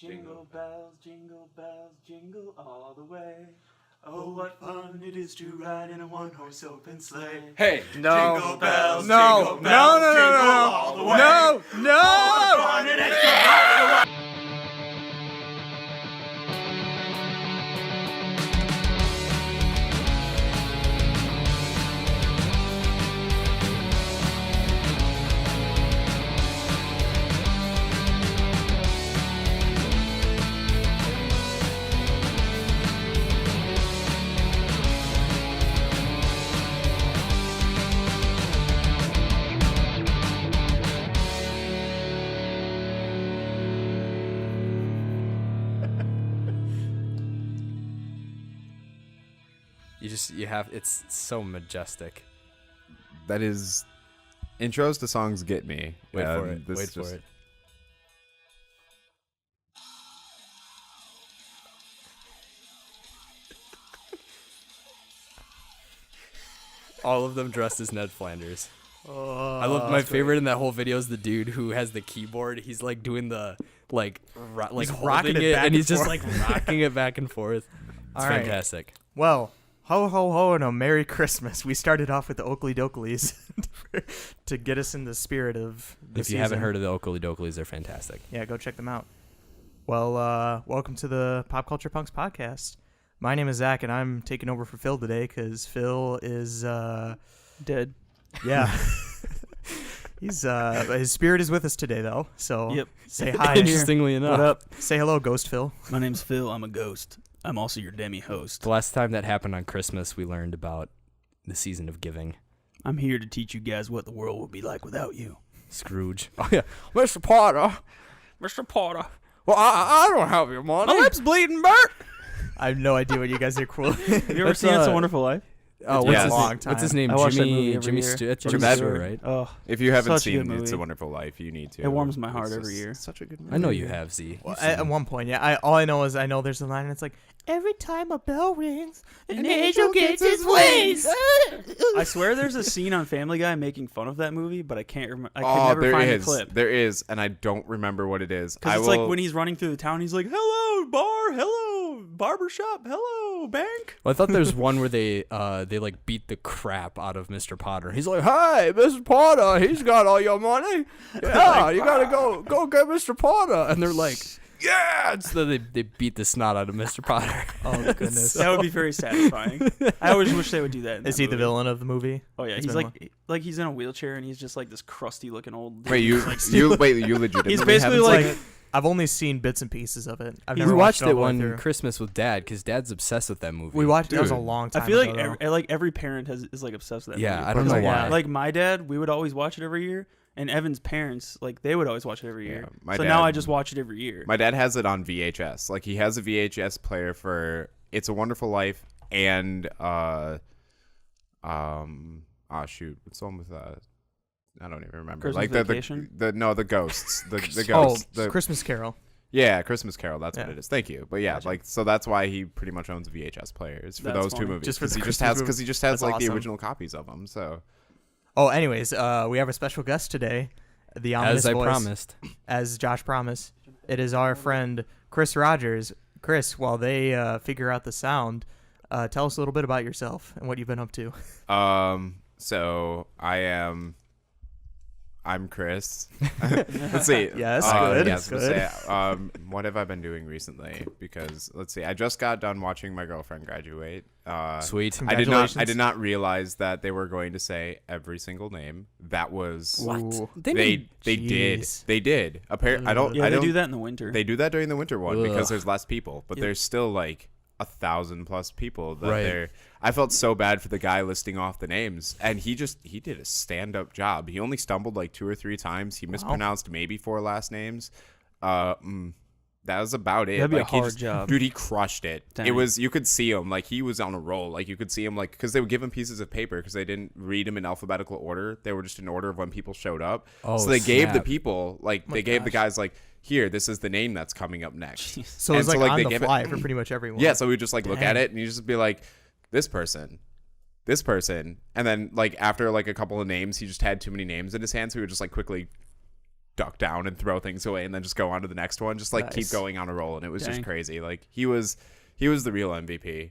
Jingle bells, jingle all the way. Oh, what fun it is to ride in a one-horse open sleigh. Hey, no. Jingle bells, jingle all the way. No. Oh, what fun it is to ride in a one- It's so majestic. That is, intros to songs get me. Wait for it. All of them dressed as Ned Flanders. Oh, I love my favorite in that whole video is the dude who has the keyboard. He's like doing the He's holding rocking it it, back and he's and just forth. like rocking it back and forth. It's All right. fantastic. Well, ho, ho, ho, and a Merry Christmas. We started off with the Oakley Dokleys to get us in the spirit of the If you haven't heard of the Oakley Dokleys, they're fantastic. Yeah, go check them out. Well, welcome to the Pop Culture Punks podcast. My name is Zach, and I'm taking over for Phil today because Phil is dead. Yeah. He's his spirit is with us today, though. So Yep. say hi. Interestingly enough. What up? Say hello, Ghost Phil. My name's Phil. I'm a ghost. I'm also your demi-host. The last time that happened on Christmas, we learned about the season of giving. I'm here to teach you guys what the world would be like without you. Scrooge. Oh, yeah. Mr. Potter. Well, I don't have your money. My lip's bleeding, Bert. I have no idea what you guys are cool. Have you ever seen It's a Wonderful Life? Oh, Yes. what's his name? I watch that movie every Jimmy year. Stewart. Jimmy Jimmy Stewart. Stewart, right? Oh, If you haven't Such a good seen It's a movie. Wonderful Life, you need to. It warms my heart It's every just year. Such a good movie. I know you have, Z. Well, at one point, yeah. All I know is there's a line, and it's like, every time a bell rings, an angel gets his wings. I swear there's a scene on Family Guy making fun of that movie, but I can't remember. I Oh, can never there find is. the clip. There is, and I don't remember what it is. Because it's like when he's running through the town, he's like, hello, bar, hello, barber shop, hello, bank. Well, I thought there's one where they like beat the crap out of Mr. Potter. He's like, "Hey, Mr. Potter, he's got all your money. Yeah, you gotta go get Mr. Potter." And they're like, "Yeah!" So they beat the snot out of Mr. Potter. Oh, goodness. That would be very satisfying. I always wish they would do that. Is he the villain of the movie? Oh yeah, It's he's been like he's in a wheelchair and he's just like this crusty looking old. Dude. Wait, you legitimately. He's basically haven't like- seen it? I've only seen bits and pieces of it. I've We never watched all it the way one through. Christmas with Dad because Dad's obsessed with that movie. We watched. That was a Dude. long time. I feel ago, like every parent is like obsessed with that. Yeah, movie. I don't know Like, why. Like my dad, we would always watch it every year, and Evan's parents, like they would always watch it every year. Yeah, my so dad- now I just watch it every year. My dad has it on VHS. Like he has a VHS player for It's a Wonderful Life and shoot, what's the one with I don't even remember. Christmas like Vacation? the ghosts. The Oh, ghosts. The, Christmas Carol. yeah, Christmas Carol, that's what Yeah. it is. Thank you. But yeah, Gotcha. like so that's why he pretty much owns VHS players for That's those two funny. movies. Just for the he just Christmas has movie. because he just has That's like awesome. the original copies of them. So Oh, anyways, we have a special guest today. The ominous as I voice, promised. as Josh promised. It is our friend Chris Rogers. Chris, while they figure out the sound, tell us a little bit about yourself and what you've been up to. so I'm Chris. Let's see. Yes, good. Yes, good. let's say, what have I been doing recently? Because let's see, I just got done watching my girlfriend graduate. Sweet. I Congratulations. did not realize that they were going to say every single name. That was Ooh. they Jeez. did. Apparently, I don't. Yeah, I they don't do that in the winter. They do that during the winter one because Ugh. there's less people, but Yeah. there's still like 1,000+ people that Right. they're. I felt so bad for the guy listing off the names, and he did a stand-up job. He only stumbled like 2 or 3 times. He mispronounced maybe 4 last names. That was about it. That'd be a Like, he hard job. Dude, he crushed it. Dang. It was, you could see him, like he was on a roll. Like you could see him, like, because they would give him pieces of paper because they didn't read them in alphabetical order. They were just in order of when people showed up. Oh, so they gave the snap. people, like, they gave the guys, like, here, this is the name that's coming up next. So And it's like so, like, on they the give it- fly for pretty much everyone. Yeah, so we just like look at Dang. it and you just be like, this person, and then like after like a couple of names, he just had too many names in his hand, so we would just like quickly duck down and throw things away and then just go on to the next one, just like keep Nice. going on a roll. And it was just Dang. crazy. Like he was the real MVP.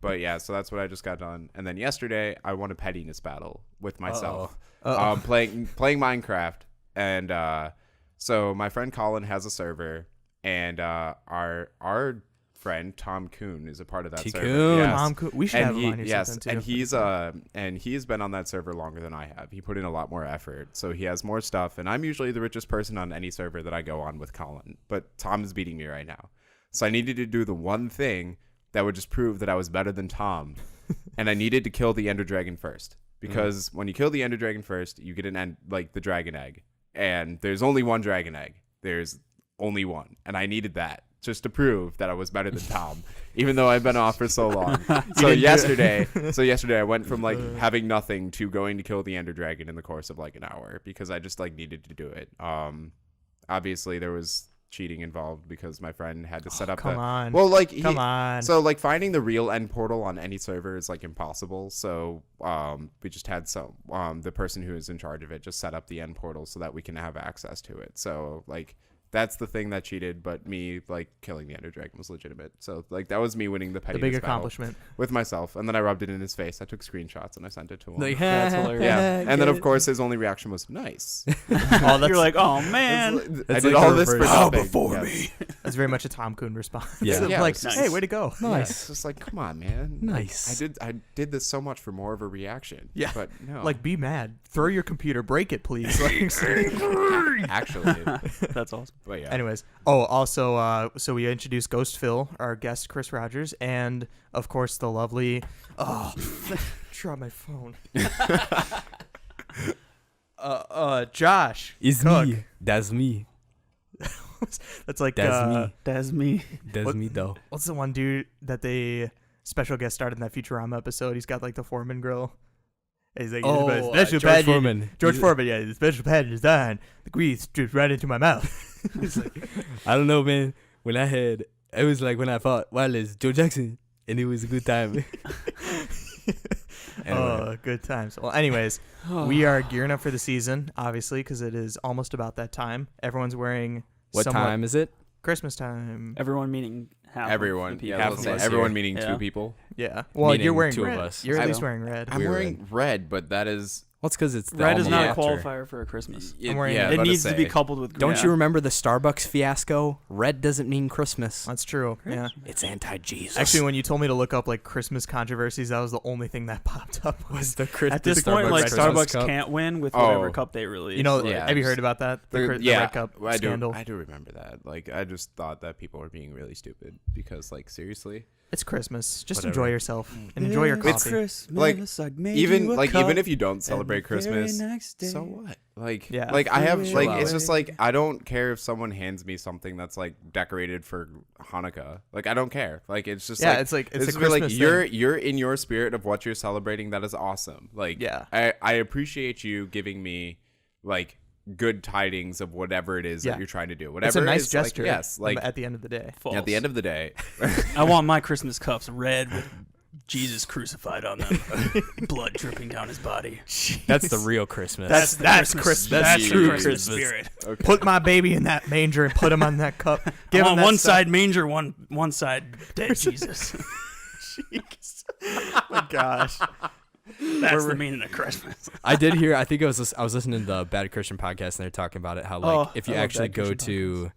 But yeah, so that's what I just got done. And then yesterday I won a pettiness battle with myself. Playing Minecraft. And so my friend Colin has a server, and our friend Tom Kuhn is a part of that server. T-Kuhn. Yes. Tom Cool. We should have him on here Yes, sometime, too. and he's been on that server longer than I have. He put in a lot more effort, so he has more stuff. And I'm usually the richest person on any server that I go on with Colin, but Tom is beating me right now. So I needed to do the one thing that would just prove that I was better than Tom, and I needed to kill the Ender Dragon first, because when you kill the Ender Dragon first, you get the dragon egg, and there's only one dragon egg. There's only one, and I needed that just to prove that I was better than Tom, even though I've been off for so long. So yesterday I went from like having nothing to going to kill the Ender Dragon in the course of like an hour, because I just like needed to do it. Obviously there was cheating involved, because my friend had to set up come on. Well, like Come on. So like finding the real end portal on any server is like impossible. So we just had the person who is in charge of it just set up the end portal so that we can have access to it. So like that's the thing that cheated, but me like killing the Ender Dragon was legitimate. So like that was me winning the pettiness the big battle accomplishment. with myself, and then I rubbed it in his face. I took screenshots and I sent it to him. Like, That's hilarious. yeah, and then of course his only reaction was nice. You're like, oh man. I That's did like all the this for reverse. nothing. Before Yes. That's very much a Tom Coon response. Yeah. Yeah, Like, it's just- hey, way to go. Yeah, Nice. it's just like, come on, man. Nice. I did this so much for more of a reaction. Yeah. But no. Like, be mad. Throw your computer. Break it, please. Like, actually. That's awesome. But yeah. anyways. Oh, also, so we introduced Ghost Phil, our guest, Chris Rogers, and, of course, the lovely... Oh, drop my phone. Josh. It's Cook. me. That's me. That's like... That's me. That's me. That's What- me though. What's the one dude that they special guest starred in that Futurama episode? He's got, like, the Foreman grill. He's like, special George package- Foreman. George Foreman, yeah. The special package is done. The grease drips right into my mouth. He's like, I don't know, man. When it was like when I fought Wireless Joe Jackson, and it was a good time. Anyway. oh, good times. Well, anyways, we are gearing up for the season, obviously, because it is almost about that time. Everyone's wearing What somewhat time is it? Christmas time. Everyone meaning half. Everyone. Of the Yeah, people. half let's of say us everyone here. meaning Yeah. two people. Yeah. Well, Meaning you're wearing two of red. us. You're at I least know. wearing red. I'm We're wearing red, but that is... Well, it's because it's the Red is not a alma mater. qualifier for a Christmas. I'm wearing- yeah, It about needs to be say. coupled with green. Don't you remember the Starbucks fiasco? Red doesn't mean Christmas. That's true. Yeah. It's anti-Jesus. Actually, when you told me to look up like Christmas controversies, that was the only thing that popped up. was the Christmas At this point, like Christmas Starbucks cup. can't win with whatever Oh. cup they release. You know, Like, Yeah, have you just- heard about that? The yeah, Red Cup scandal. I do remember that. Like, I just thought that people were being really stupid because, like, seriously, It's Christmas. Just Whatever. enjoy yourself and enjoy your It's coffee. Christmas, Like, made even you a like cup, even if you don't and celebrate the very Christmas, next day- so what? Like, Yeah. like I have Chill like out. it's just like I don't care if someone hands me something that's like decorated for Hanukkah. Like, I don't care. Like, it's just Yeah, like it's like it's a this is like Christmas you're in your spirit of what you're celebrating. That is awesome. Like, Yeah. I appreciate you giving me like good tidings of whatever it is Yeah. that you're trying to do. It's Whatever a nice is, like, gesture. yes, like at the end of the day. False. at the end of the day, I want my Christmas cups red with Jesus crucified on them, blood dripping down his body. That's the real Christmas. That's Christmas. That's the true Christmas Christmas. spirit. okay. Put my baby in that manger and put him on that cup. I Give him want that one stuff. side manger, one side dead Jesus. Oh my gosh. That's the meaning of Christmas. I did hear. I think I was listening to the Bad Christian podcast, and they're talking about it. How like Oh, if you I love actually Bad go Christian to,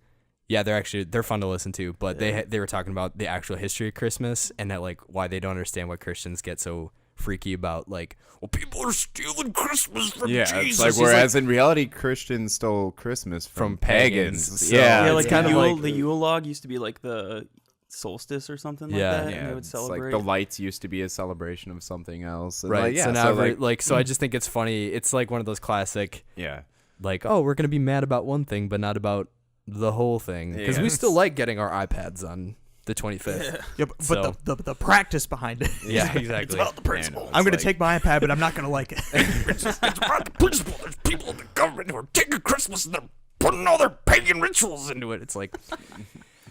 yeah, they're fun to listen to. But they were talking about the actual history of Christmas and that like why they don't understand why Christians get so freaky about like, well, people are stealing Christmas from Yeah, Jesus. it's like He's whereas in reality, Christians stole Christmas from pagans. pagans. So- yeah, Yeah, it's like kinda the Yule, like- the Yule log used to be like the solstice or something like Yeah. that, and yeah, they would it's celebrate. like the lights used to be a celebration of something else. And right. like, yeah, so now so every- like, so I just think it's funny. It's like one of those classic yeah, like, oh, we're gonna be mad about one thing, but not about the whole thing because we Yeah. still like getting our iPads on the 25th. Yeah, but So- the practice behind it. Yeah, exactly. about the principle. Yeah, no, I'm going it's to take my iPad, but I'm not going to like it. It's about the principle. There's people in the government who are taking Christmas and they're putting all their pagan rituals into it. It's like,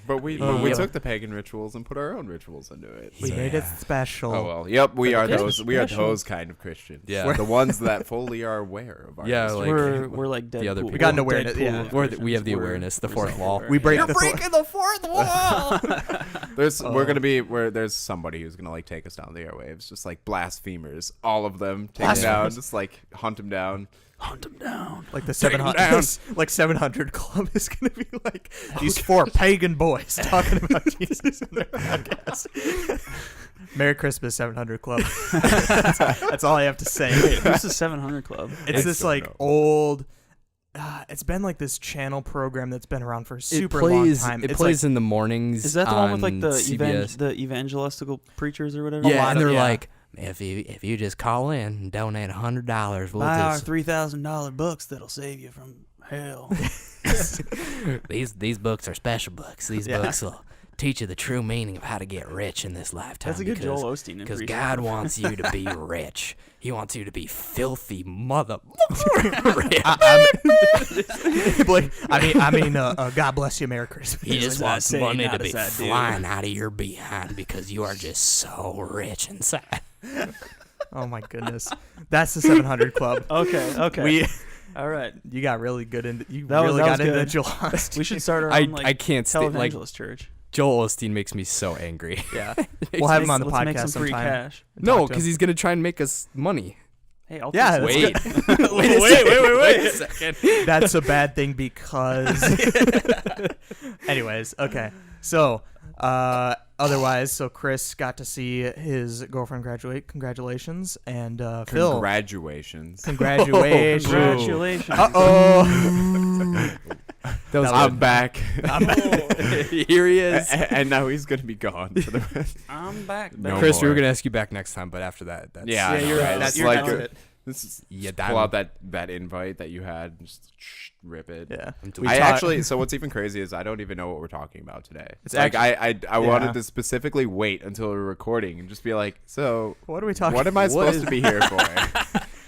But we Yeah. took the pagan rituals and put our own rituals into it. We made it special. Oh well, yep, we are It's those. We are special. those kind of Christians. Yeah. We're the ones that fully are aware of our. Yeah, history. like- We're like Deadpool. the other We people. got an awareness. Yeah. We have the awareness, the fourth wall. We break You're the breaking the fourth wall. There's somebody who's gonna like take us down the airwaves, just like blasphemers, all of them, take them down, just like hunt them down. Hunt him down. Like the Take 'em 700, like 700 Club is gonna be like these four pagan boys talking about Jesus in their podcast. Merry Christmas, 700 Club. That's all I have to say. Wait, who's the 700 Club? It's this don't like know. old. It's been like this channel program that's been around for a It super plays. long time. It It's plays like, in the mornings. Is that the one with like on the CBS. the evangelistical preachers or whatever? Yeah, lot and of- they're yeah. like, if you just call in and donate $100, we'll buy our just $3,000 books that'll save you from hell. these books are special books. These Yeah. books will teach you the true meaning of how to get rich in this lifetime. That's a good because, Joel Osteen Because impression. God wants you to be rich. He wants you to be filthy mother. God bless you, Merry Christmas. He just that wants saying? money How to does be that do? flying out of your behind because you are just so rich inside. Oh my goodness, that's the 700 Club. Okay. We, All right. you got really good into. You That was- really that got was into good. Joel Osteen. We should start our I own like I can't stand like televangelist church. Joel Osteen makes me so angry. Yeah, we'll have him on the Let's make podcast some free sometime. cash. and No, talk to because him. he's gonna try and make us money. Hey, I'll Yeah, take that's some. good. Wait a second. That's a bad thing because. Anyways, okay. So, otherwise, so Chris got to see his girlfriend graduate. Congratulations, and Phil. Congratulations. Congratulations. Congratulations. Uh-oh. That was I'm back. Here he is. And now he's gonna be gone for the rest. I'm back. No Chris, we were more. gonna ask you back next time, but after that, that's Yeah, I know, you're right? out. It's You're like out of it. this is Yeah, just pull out that invite that you had, and just rip it. Yeah. I actually. So what's even crazy is I don't even know what we're talking about today. It's It's like actually- I Yeah. wanted to specifically wait until we were recording and just be like, so What are we talking? what am I supposed to be here for?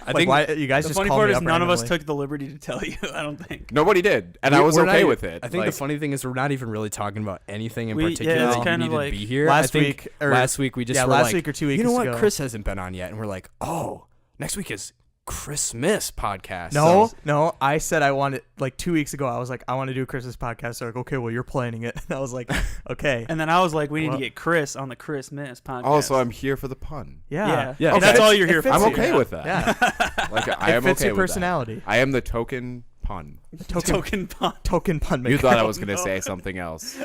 I Like, think why you guys The just funny called part me is up none of us randomly. took the liberty to tell you. I don't think. Nobody did, and I was we're okay not- with it. I think Like, the funny thing is we're not even really talking about anything in We- yeah, particular it's that you kind need of to like be here. last I think week, or- last week we just yeah, were last like, week or 2 weeks you know what? ago. Chris hasn't been on yet, and we're like, oh, next week is Christmas podcast. No, So- no. I said I wanted like 2 weeks ago. I was like, I want to do a Christmas podcast. They're like, okay, well, you're planning it. And I was like, okay. And then I was like, we need Well- to get Chris on the Christmas podcast. oh, so I'm here for the pun. Yeah. Yeah. Okay. That's all you're It here for. fits I'm you. okay with that. Yeah. Like I It am fits okay your with personality. that. I am the token pun. Token pun. Token pun maker. You thought I was going to say something else.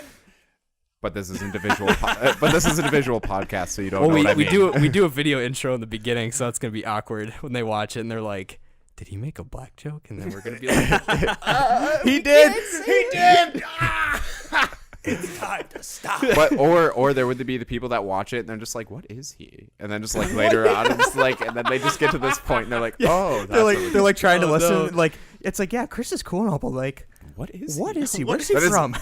But this is individual. But this is an individual podcast, so you don't Well, know what I we mean. do a video intro in the beginning, so it's gonna be awkward when they watch it and they're like, "Did he make a black joke?" And then we're gonna be like, He did. He did. It's time to stop. But or there would be the people that watch it and they're just like, what is he? And then just like later on, it's like, and then they just get to this point and they're like, oh, that's They're like, what it they're like trying to Oh, listen. no. Like, it's like, yeah, Chris is cool and all, but like, What is what he? is he? What Where's he That is, from?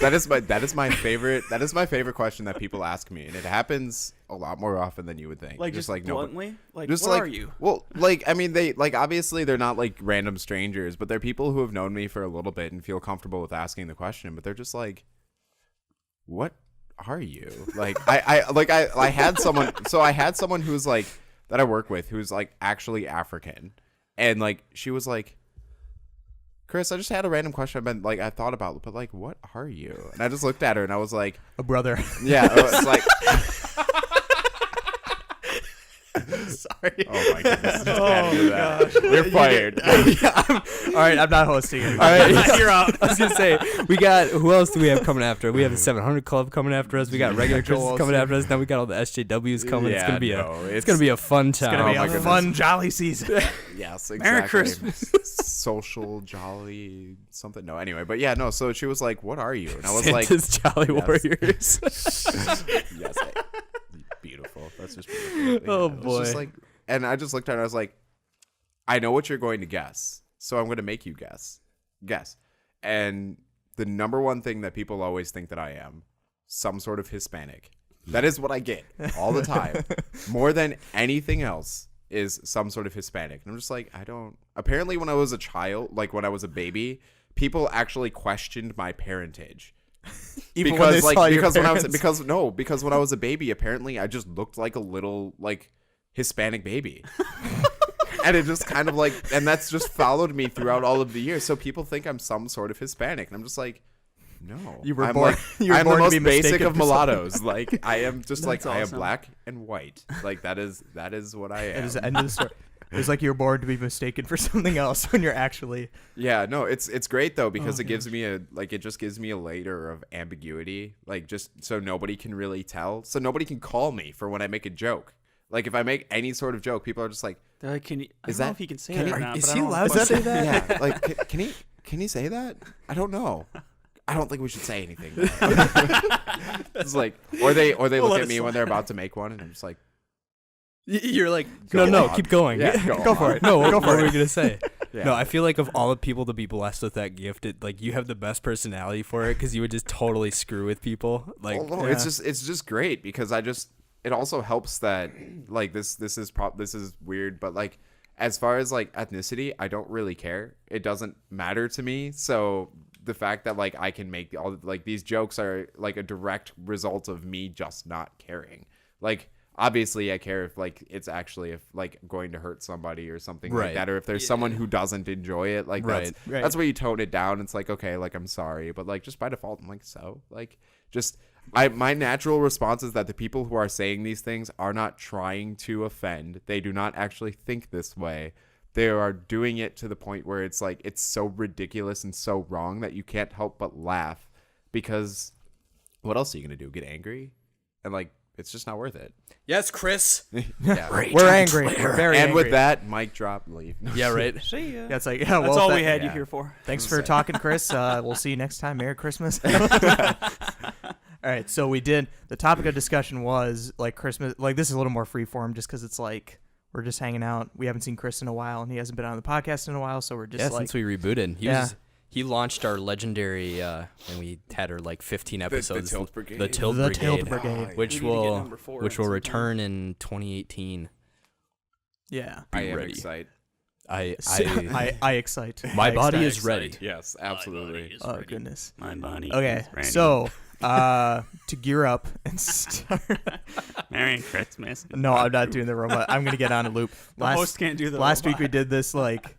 that is my favorite. That is my favorite question that people ask me, and it happens a lot more often than you would think. Like just like bluntly. Like just what like, are you? Well, like I mean, they like obviously they're not like random strangers, but they're people who have known me for a little bit and feel comfortable with asking the question. But they're just like, what are you? Like I had someone. So I had someone who's like that I work with who's like actually African, and like she was like, Chris, I just had a random question I thought about, but like, what are you? And I just looked at her and I was like, A brother. yeah, it's like, Sorry. oh my goodness, just can't do that. We're fired. All right, I'm not hosting it. "All right, You're out. I was gonna say we got who else do we have coming after? We have the 700 Club coming after us. We got regular Christmas coming after us. Now we got all the SJWs coming. It's Yeah, gonna be no, it's gonna be a fun time. It's gonna be Oh my a goodness. fun, jolly season. Yes, exactly. Merry Christmas. Social, jolly, something. No, anyway, but yeah, no. So she was like, "What are you?" And I was like, Santa's Jolly Yes. Warriors. "Yes, beautiful. That's just beautiful." Oh, It was boy. just like, and I just looked at her. I was like, "I know what you're going to guess, so I'm going to make you guess. Guess." And the number one thing that people always think that I am, some sort of Hispanic. That is what I get all the time. More than anything else is some sort of Hispanic. And I'm just like, I don't. Apparently, when I was a child, like when I was a baby, people actually questioned my parentage. Even when they saw your because when parents. because when I was a baby, apparently I just looked like a little like Hispanic baby. And it just kind of like, and that's just followed me throughout all of the years. So people think I'm some sort of Hispanic, and I'm just like, no. You were I'm born. Like, You were I'm born the to be most basic mistaken of for something. mulattoes. Like I am just like I am awesome. black and white. Like that is what I It am. was the end of the story. It was like you were born to be mistaken for something else when you're actually. Yeah, no, it's great though because Oh, it gives me it just gives me a layer of ambiguity, like just so nobody can really tell, so nobody can call me for when I make a joke. Like if I make any sort of joke, people are just like, They're like, can you? I Is don't know that- if he can say can that he- or not. is but I he don't allowed wanna to say question that? yeah, like can he say that? I don't know. I don't think we should say anything. It's like, or they We'll look let at it me when slide. they're about to make one, and I'm just like, You're like, Go no, on. keep going. Yeah, Go for it. No, Go what for were it. we gonna say? yeah. No, I feel like of all the people to be blessed with that gift, like you have the best personality for it because you would just totally screw with people. Like, Well, no, yeah. it's just great because it also helps that like this is weird, but like as far as like ethnicity, I don't really care. It doesn't matter to me. So the fact that like I can make all like these jokes are like a direct result of me just not caring. Like obviously I care if like it's actually if like going to hurt somebody or something like Right. that, or if there's someone who doesn't enjoy it, like Right. Right. that's where you tone it down. It's like, okay, like I'm sorry, but like just by default I'm like, so like just my natural response is that the people who are saying these things are not trying to offend. They do not actually think this way. They are doing it to the point where it's like it's so ridiculous and so wrong that you can't help but laugh, because what else are you gonna do? Get angry? And like it's just not worth it. yes, Chris. Yeah. We're angry. We're very And angry. with that, mic drop, leave. Yeah, right. See ya. Yeah, it's like, yeah, That's well, all that- we had you yeah. here for. Thanks for talking, Chris. We'll see you next time. Merry Christmas. All right, so we did. The topic of discussion was like Christmas. Like this is a little more free form, just because it's like we're just hanging out. We haven't seen Chris in a while, and he hasn't been on the podcast in a while, so we're just Yeah, like, since we rebooted, Yeah. he launched our legendary, and we had our like 15 episodes. Tilt Brigade. The Tilt the Brigade, Tilt Brigade. which We need to get will number 4 which in will sometime. return in 2018. Yeah. I am ready. excited. I excite. My I body excite. is ready. Yes, absolutely. Oh goodness. My body. Okay, is ready. so to gear up and start. Merry Christmas. No, I'm not doing the robot. I'm gonna get on a loop. The host can't do the Last week robot. we did this like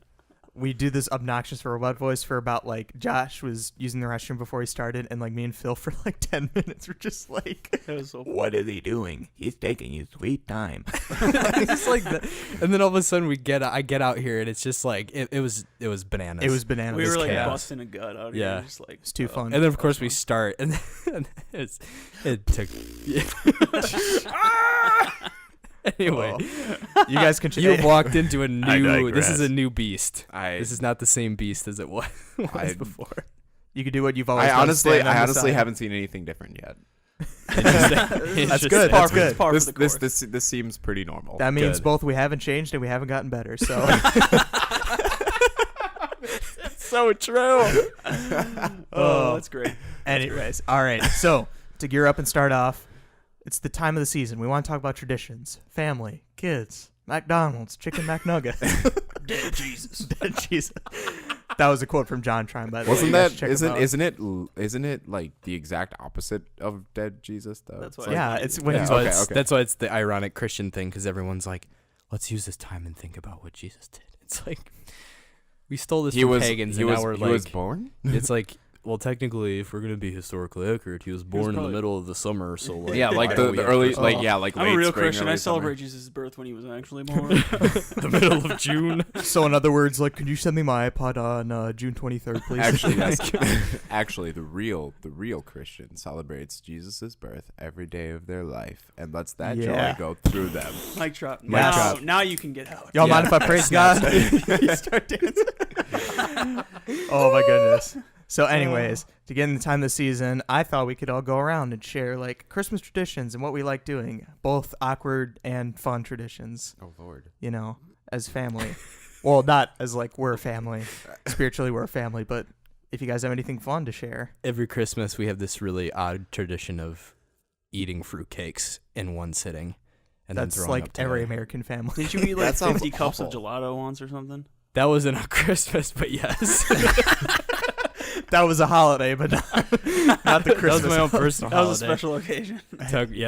we do this obnoxious robot voice for about like Josh was using the restroom before he started, and like me and Phil for like 10 minutes were just like, That was so what is he doing? He's taking his sweet time. It's like that. And then all of a sudden I get out here and it's just like it was bananas. It was bananas. We were like chaos. busting a gut out here. Yeah. Just like, It's too fun. And then of course we start and then it took anyway. You guys can. You have walked into a new. This is digress. a new beast. I This is not the same beast as it was I- before. You can do what you've always I done. honestly stand on the side. haven't seen anything different yet. That's good. That's good. Par for the This course. this seems pretty normal. That means Good. both we haven't changed and we haven't gotten better. So So true. Oh, that's great. anyways, all right. So to gear up and start off, it's the time of the season. We want to talk about traditions, family, kids, McDonald's, chicken McNuggets. Dead Jesus. Dead Jesus. That was a quote from John Trine, by the way. Wasn't You guys that should check him out. isn't it like the exact opposite of dead Jesus though? That's It's why- like- Yeah, it's when Yeah, he's So okay, it's, okay. That's why it's the ironic Christian thing because everyone's like, let's use this time and think about what Jesus did. It's like we stole this he from was pagans he and was now we're he like was born. it's like, well, technically, if we're gonna be historically accurate, he was born in the probably- middle of the summer. So like, Yeah, like why the, don't we the have early Christmas? like yeah like I'm late a real spring, Christian. I early celebrate summer. Jesus' birth when he was actually born. the middle of June. So in other words, like, could you send me my iPod on June 23rd, please? Actually, yes. Actually, the real Christian celebrates Jesus' birth every day of their life and lets that Yeah. joy go through them. Mic drop. Mic Now, drop. now you can get out. Y'all Yeah. mind if I praise God? You start dancing. Oh my goodness. So anyways, to get in the time of the season, I thought we could all go around and share like Christmas traditions and what we like doing, both awkward and fun traditions, Oh Lord. you know, as family. Well, not as like we're a family. Spiritually we're a family, but if you guys have anything fun to share. Every Christmas, we have this really odd tradition of eating fruitcakes in one sitting, and That's then throwing like up every together. American family. Didn't you eat like That sounds 50 cups of awful. gelato once or something? That wasn't on Christmas, but yes. that was a holiday, but not the Christmas. That was my own personal That was a holiday. special occasion.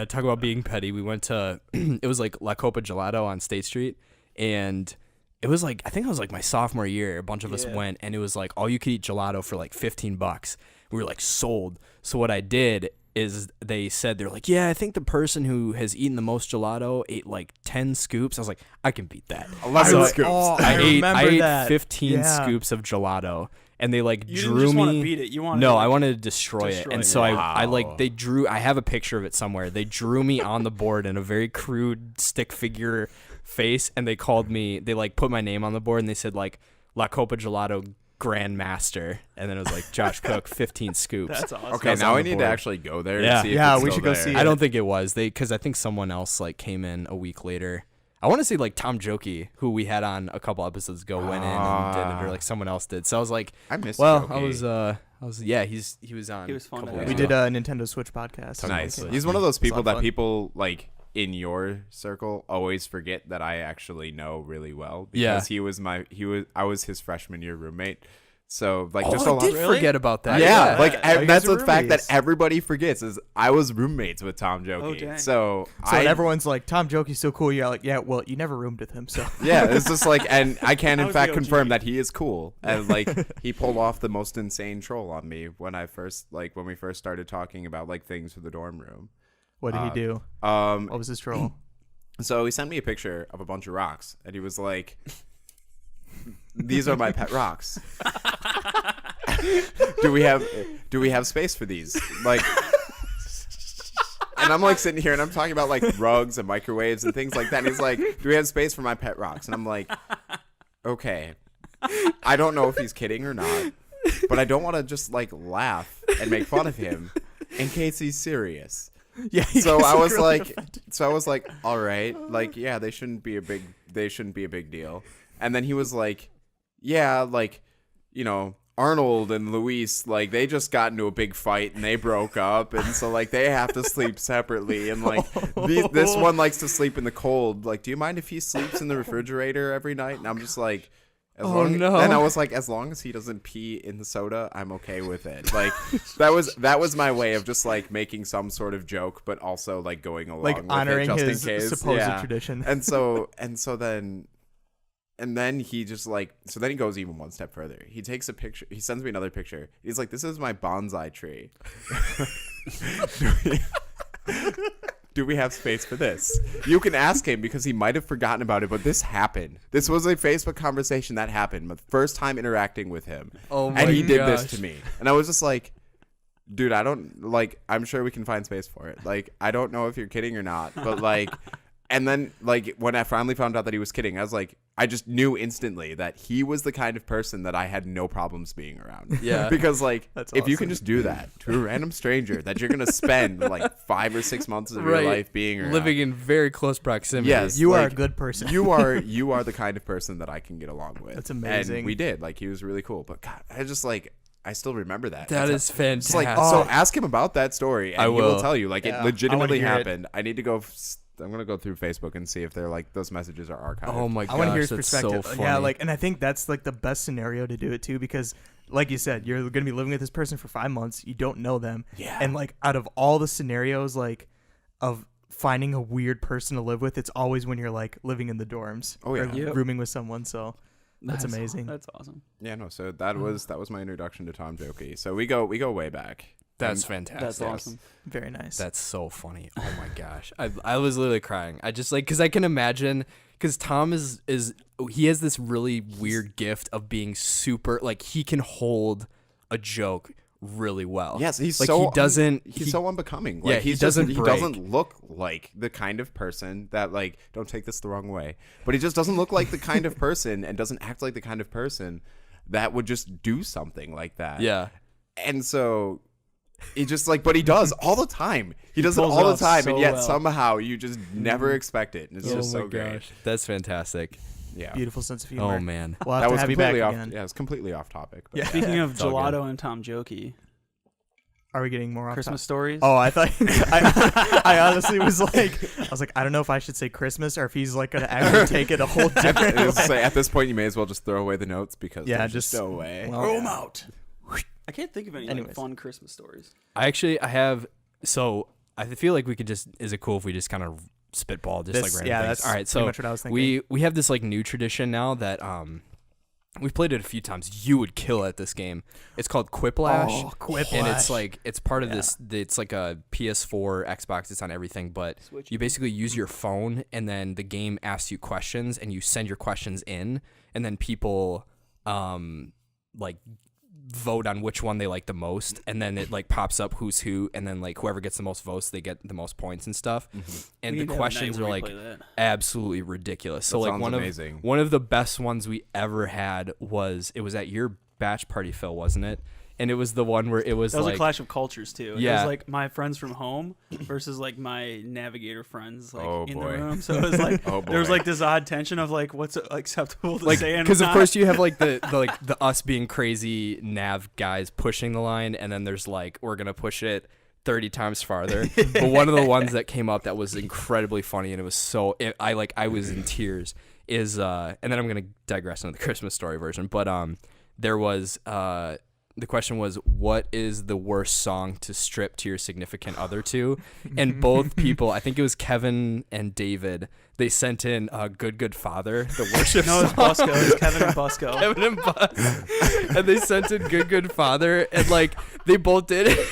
Talk about being petty. We went to it was like La Copa Gelato on State Street, and it was like, I think it was like my sophomore year. A bunch of us went, and it was like all you could eat gelato for like $15. We were like sold. So what I did is they said, they're like, yeah, I think the person who has eaten the most gelato ate like 10 scoops. I was like, I can beat that. 11 scoops. Oh, I ate that. 15 Yeah. scoops of gelato, and they like You drew didn't just want me. to beat it. You wanted No, to, I wanted to destroy it. destroy And it. so I Wow. like, they drew, I have a picture of it somewhere. They drew me on the board in a very crude stick figure face, and they called me, they like put my name on the board, and they said like La Copa Gelato Grandmaster, and then it was like Josh Cook 15 scoops. That's awesome. Okay, was now on we the need to board. actually go there. Yeah. And see if Yeah, it's we still should go there. see I don't think it was because I think someone else like came in a week later. I want to say like Tom Jokey, who we had on a couple episodes ago, went in and did it, or like someone else did. So I was like, I missed. well, Jokey. I was yeah, he was on. He was fun a couple to weeks We have. ago. did a Nintendo Switch podcast. Nice. Okay. He's one of those It's a lot people of that fun. people like in your circle always forget that I actually know really well Yeah. because I was his freshman year roommate. So like Oh, just a I lot. did Really? forget about that. Yeah, like Oh, you guys that's were the fact that roommates. everybody forgets is I was roommates with Tom Jokey. Oh, dang. So when everyone's like, Tom Jokey's so cool, you're like, yeah, well, you never roomed with him, so. yeah, it's just like, and I can I in was fact the OG. confirm that he is cool, and like he pulled off the most insane troll on me when we first started talking about like things for the dorm room. What did he do? Um, What was his troll? so he sent me a picture of a bunch of rocks, and he was like, "These are my pet rocks. do we have space for these?" Like, and I'm like sitting here and I'm talking about like rugs and microwaves and things like that. And he's like, "Do we have space for my pet rocks?" And I'm like, "Okay, I don't know if he's kidding or not, but I don't want to just like laugh and make fun of him in case he's serious." Yeah. So I was like, all right, like, yeah, they shouldn't be a big deal. And then he was like, yeah, like, you know, Arnold and Luis, like, they just got into a big fight and they broke up, and so like they have to sleep separately, and like this one likes to sleep in the cold. Like, do you mind if he sleeps in the refrigerator every night? And I'm just like, no. Then I was like, as long as he doesn't pee in the soda, I'm okay with it. Like that was my way of just like making some sort of joke, but also like going along like with honoring it just his in case. supposed tradition. And then he just like, so then he goes even one step further. He takes a picture. He sends me another picture. He's like, "This is my bonsai tree. Do we have space for this?" You can ask him because he might have forgotten about it, but this happened. This was a Facebook conversation that happened. My first time interacting with him. Oh my And he did this gosh. to me. And I was just like, dude, I don't, like, I'm sure we can find space for it. Like, I don't know if you're kidding or not, but like, and then like when I finally found out that he was kidding, I was like, I just knew instantly that he was the kind of person that I had no problems being around. Yeah. Because like, That's if you can awesome. just do that to a random stranger that you're going to spend like 5 or 6 months of Right. your life being around. Living in very close proximity. Yes. You are a like, good person. you are the kind of person that I can get along with. That's amazing. And we did. Like, he was really cool. But God, I still remember that. That That's is fantastic. it's like, so ask him about that story, and I he will will. tell you. Like, Yeah, it I wanna legitimately hear it. happened. I need to go. I'm gonna go through Facebook and see if they're like those messages are archived. Oh my I gosh, want to hear his that's perspective. so Yeah, funny. like, and I think that's like the best scenario to do it too, because, like you said, you're gonna be living with this person for 5 months. You don't know them, Yeah. and like out of all the scenarios, like of finding a weird person to live with, it's always when you're like living in the dorms Oh, yeah. or Yep. rooming with someone. So that's amazing. That's awesome. Yeah, no. So that was my introduction to Tom Jokey. So we go way back. That's And- fantastic. That's awesome. Very nice. That's so funny. Oh my gosh. I was literally crying. I just like, cause I can imagine, cause Tom is he has this really weird gift of being super, like he can hold a joke really well. Yes, he's like so he doesn't. He's he- so unbecoming. Yeah, Like, he he's doesn't He break. doesn't look like the kind of person that like. Don't take this the wrong way, but he just doesn't look like the kind of person, and doesn't act like the kind of person that would just do something like that. Yeah. And so he just like, but he does all the time. He does it pulls all it the off time, so and yet well. somehow you just never expect it. And it's Oh just my so great. gosh. That's fantastic. Yeah. Beautiful sense of humor. Oh man. We'll have That to was have you back completely off. again. Yeah, it was completely off topic. But Yeah. Speaking of It's all good. gelato and Tom Jokey, Are we getting more off Christmas topic? stories. Oh, I thought I honestly was like, I was like, I don't know if I should say Christmas or if he's like gonna actually take it a whole different I was way. gonna say, at this point, you may as well just throw away the notes because Yeah, there's just no way. well, Throw 'em yeah. out. I can't think of any Anyways. fun Christmas stories. I have. So I feel like we could just. Is it cool if we just kind of spitball just like random things? That's All right. pretty So much what I was thinking. we have this like new tradition now that we've played it a few times. You would kill at this game. It's called Quiplash. Oh, Quiplash. And it's like it's part of this. It's like a PS4, Xbox. It's on everything, but you basically use your phone, and then the game asks you questions, and you send your questions in, and then people like vote on which one they like the most, and then it like pops up who's who, and then like whoever gets the most votes, they get the most points and stuff. And the questions are like absolutely ridiculous. So like one of the best ones we ever had was at your batch party, Phil, wasn't it? And it was the one where it was that was like a clash of cultures too. Yeah. It was like my friends from home versus like my navigator friends like in boy. the room. So it was like there was like this odd tension of like what's acceptable to say and because of not. course you have like the us being crazy nav guys pushing the line, and then there's like we're gonna push it 30 times farther. But one of the ones that came up that was incredibly funny, and it was I was in tears, is and then I'm gonna digress into the Christmas story version, but there was the question was, what is the worst song to strip to your significant other to? And both people, I think it was Kevin and David, they sent in Good Father, the worship No, song. it was Busco. It was Kevin and Busco. Kevin and Bus. And they sent in Good Father, and like they both did it.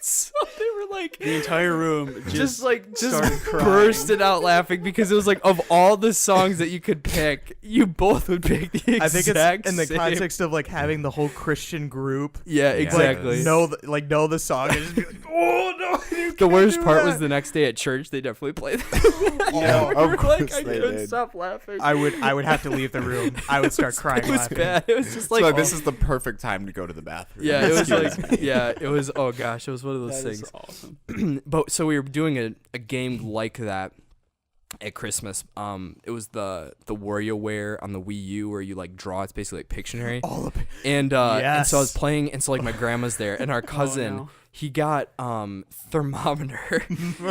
So they were like The entire room just started crying. bursted out laughing because it was like of all the songs that you could pick, you both would pick the exact I think it's in the same. context of like having the whole Christian group. Yeah, exactly. Like know the song and just be like, oh no. The worst part was the next day at church. They definitely played that. Yeah, We of were course like, I they couldn't did. stop laughing. I would have to leave the room. I would start crying. It was laughing. bad. It was just like, So this is the perfect time to go to the bathroom. yeah, it was like, yeah, it was. Oh gosh, it was one of those That is things. awesome. But so we were doing a game like that at Christmas. It was the WarioWare on the Wii U where you like draw. It's basically like Pictionary. And so I was playing, and so like my grandma's there, and our cousin. no. He got thermometer,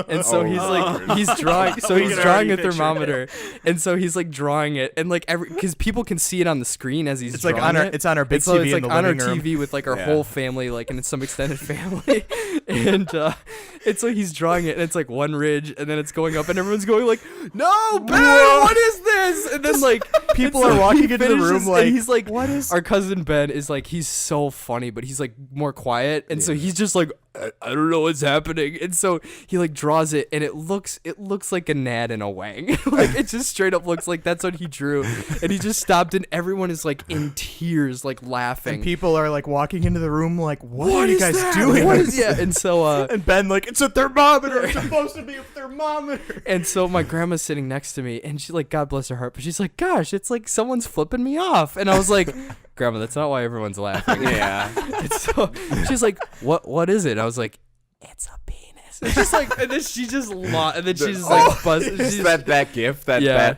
and so he's Lord. like he's drawing. So We he's can drawing already a picture it. thermometer, and so he's like drawing it, and like because people can see it on the screen as he's It's drawing like on our it. it's on our big And so TV it's in like the on our living room. TV with like our Yeah. whole family, like and some extended family, and so he's drawing it, and it's like one ridge, and then it's going up, and everyone's going like, "No, Ben, what is this?" And then like People and are so walking he into the room finishes, like, and he's like, "What is?" Our cousin Ben is like, he's so funny, but he's like more quiet, and so he's just like, I don't know what's happening, and so he like draws it, and it looks like a Nad and a Wang. Like it just straight up looks like that's what he drew, and he just stopped, and everyone is like in tears, like laughing. And people are like walking into the room like, what are you is guys that? doing? What is and so And Ben like, it's a thermometer. It's supposed to be a thermometer. and so my grandma's sitting next to me, and she like, God bless her heart, but she's like, gosh, it's like someone's flipping me off, and I was like, Grandma, that's not why everyone's laughing. Yeah. And so she's like, what is it? I was like, it's a penis. And she's like, and then she just and then she just like buzzed. Just that gift. Yeah.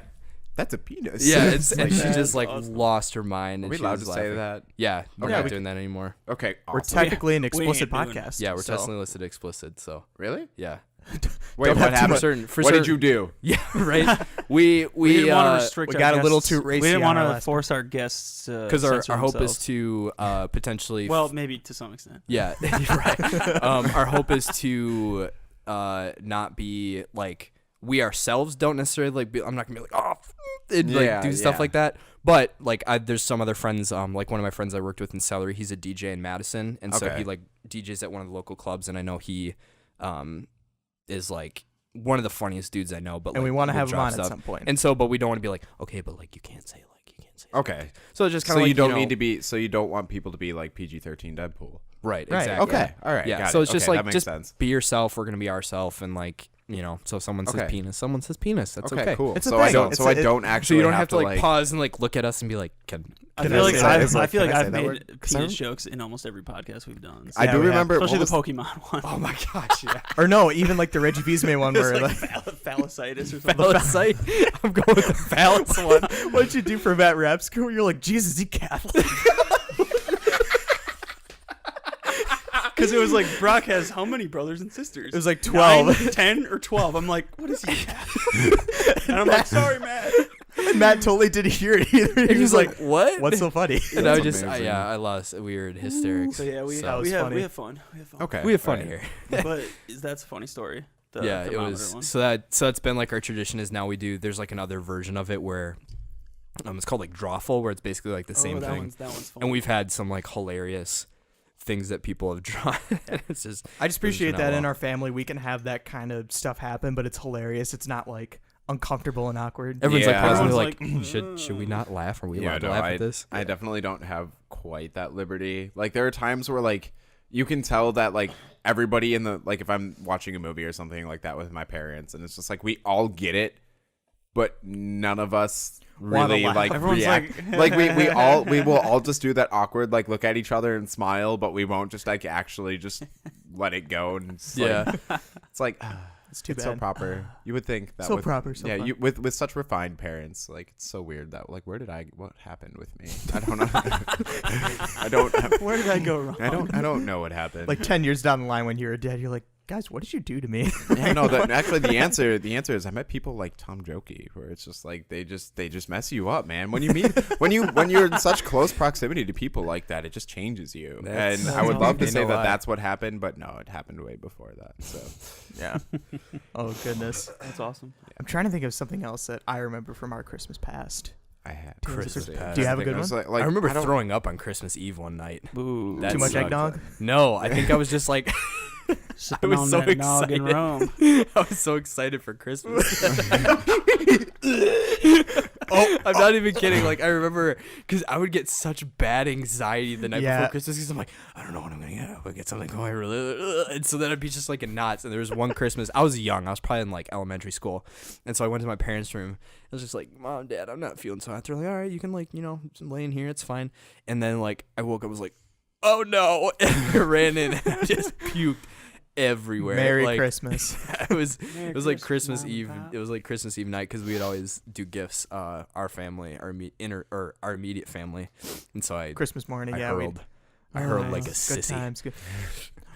That's a penis. Yeah, and she That's just like awesome. lost her mind. Are And we she allowed was to say laughing. that? Yeah, we're Okay. not We- doing that anymore. Okay. We're Awesome. technically an We explicit ain't doing it. podcast. Yeah, we're so- testing listed explicit. So Really? yeah, Wait, Don't what have too much- happened? for What did certain- you do? yeah, right. We didn't want to restrict we our got a little guests. too racy We didn't on want our to last force our guests to because our censor hope is themselves. to potentially Well, maybe to some extent. yeah, you're right. Our hope is to not be like we ourselves don't necessarily like. I'm not gonna be like and Yeah, like do stuff yeah. like that. But like there's some other friends. Like one of my friends I worked with in Celery. He's a DJ in Madison, and so Okay. he like DJs at one of the local clubs. And I know he is like one of the funniest dudes I know. But And we like, want to will have him drop on stuff. at some point. And so, but we don't want to be like, okay, but like you can't say like you can't say. Okay. So it's just kind So of like you don't know, need to be. So you don't want people to be like PG-13 Deadpool. right. Right, Exactly. Okay. All right. Yeah. Got So it. it's just Okay, like that makes just sense. be yourself. We're gonna be ourself, and like so if someone says Okay. penis, someone says penis. That's Okay. okay. Cool. It's a So I thing. don't. It's So I a- don't So actually. you don't have to like pause and like look at us and be like, can I Can feel I like say that? I feel Can like I say I've that made word? penis jokes in almost every podcast we've done. I Yeah, do we have. remember. Especially what the was- Pokemon one. oh my gosh, yeah. Or no, even like the Reggie Fils-Aimé one where like, Phallusitis or something. Phallus. I'm going with the phallus one. what'd you do for vet rep school? You're like, Jesus, he Catholic. Because it was like, Brock has how many brothers and sisters? It was like 12. 9, 10, or 12. I'm like, what is he? And I'm like, sorry, man. And Matt totally didn't hear it either. He was like, what? "What's so funny?" And I That's just, amazing. I lost weird hysterics. So yeah, we That was have funny. we have fun. We have fun. Okay. We have fun right. here. But that's a funny story. The Yeah, it thermometer was. one. So it's been like our tradition is now we do. There's like another version of it where, it's called like drawful, where it's basically like the same that thing. That one's fun. And we've had some like hilarious things that people have drawn. It's just I just appreciate not that in well. our family we can have that kind of stuff happen, but it's hilarious. It's not like uncomfortable and awkward. Everyone's Yeah. like, Everyone's like, should we not laugh? Are we Yeah, allowed to no, laugh at this? I definitely don't have quite that liberty. Like there are times where like you can tell that like everybody in the like if I'm watching a movie or something like that with my parents and it's just like we all get it, but none of us really laugh. like Everyone's react. like- we will all just do that awkward like look at each other and smile, but we won't just like actually just let it go. And it's Yeah. it's like It's too it's bad. so proper. You would think that So with, proper, so yeah, fun. you with such refined parents, like it's so weird that like what happened with me? I don't know. I don't. Where did I go wrong? I don't know what happened. Like 10 years down the line when you're a dad, you're like, guys, what did you do to me? yeah, no. Actually, the answer is I met people like Tom Jokey, where it's just like they just mess you up, man. When you meet when you're in such close proximity to people like that, it just changes you. That's And I would love to awesome. say You know that why. that's what happened, but no, it happened way before that. So Yeah. Oh, goodness. That's awesome. I'm trying to think of something else that I remember from our Christmas past. I had Christmas Christmas past. Do you have a I think good it was one? Like, I remember don't- throwing up on Christmas Eve one night. Ooh. That Too much sucked. eggnog? No, I think I was just like, Sipping was on so that nog in excited. Rome. I was so excited for Christmas. I'm not even kidding. Like I remember, because I would get such bad anxiety the night Yeah. before Christmas. Because I'm like, I don't know what I'm gonna get. I'm gonna get something going really, and so then I'd be just like in knots. And there was one Christmas, I was young. I was probably in like elementary school, and so I went to my parents' room. I was just like, Mom, Dad, I'm not feeling so hot. They're like, all right, you can like lay in here, it's fine. And then like I woke up, I was like, oh no, and I ran in and I just puked everywhere. Merry like, Christmas. it was Merry like Christmas, Christmas Mom and Eve. Pop. It was like Christmas Eve night because we would always do gifts. Our family, our immediate family, and so I Christmas morning, yeah. I hurled like a Good sissy. times. Good.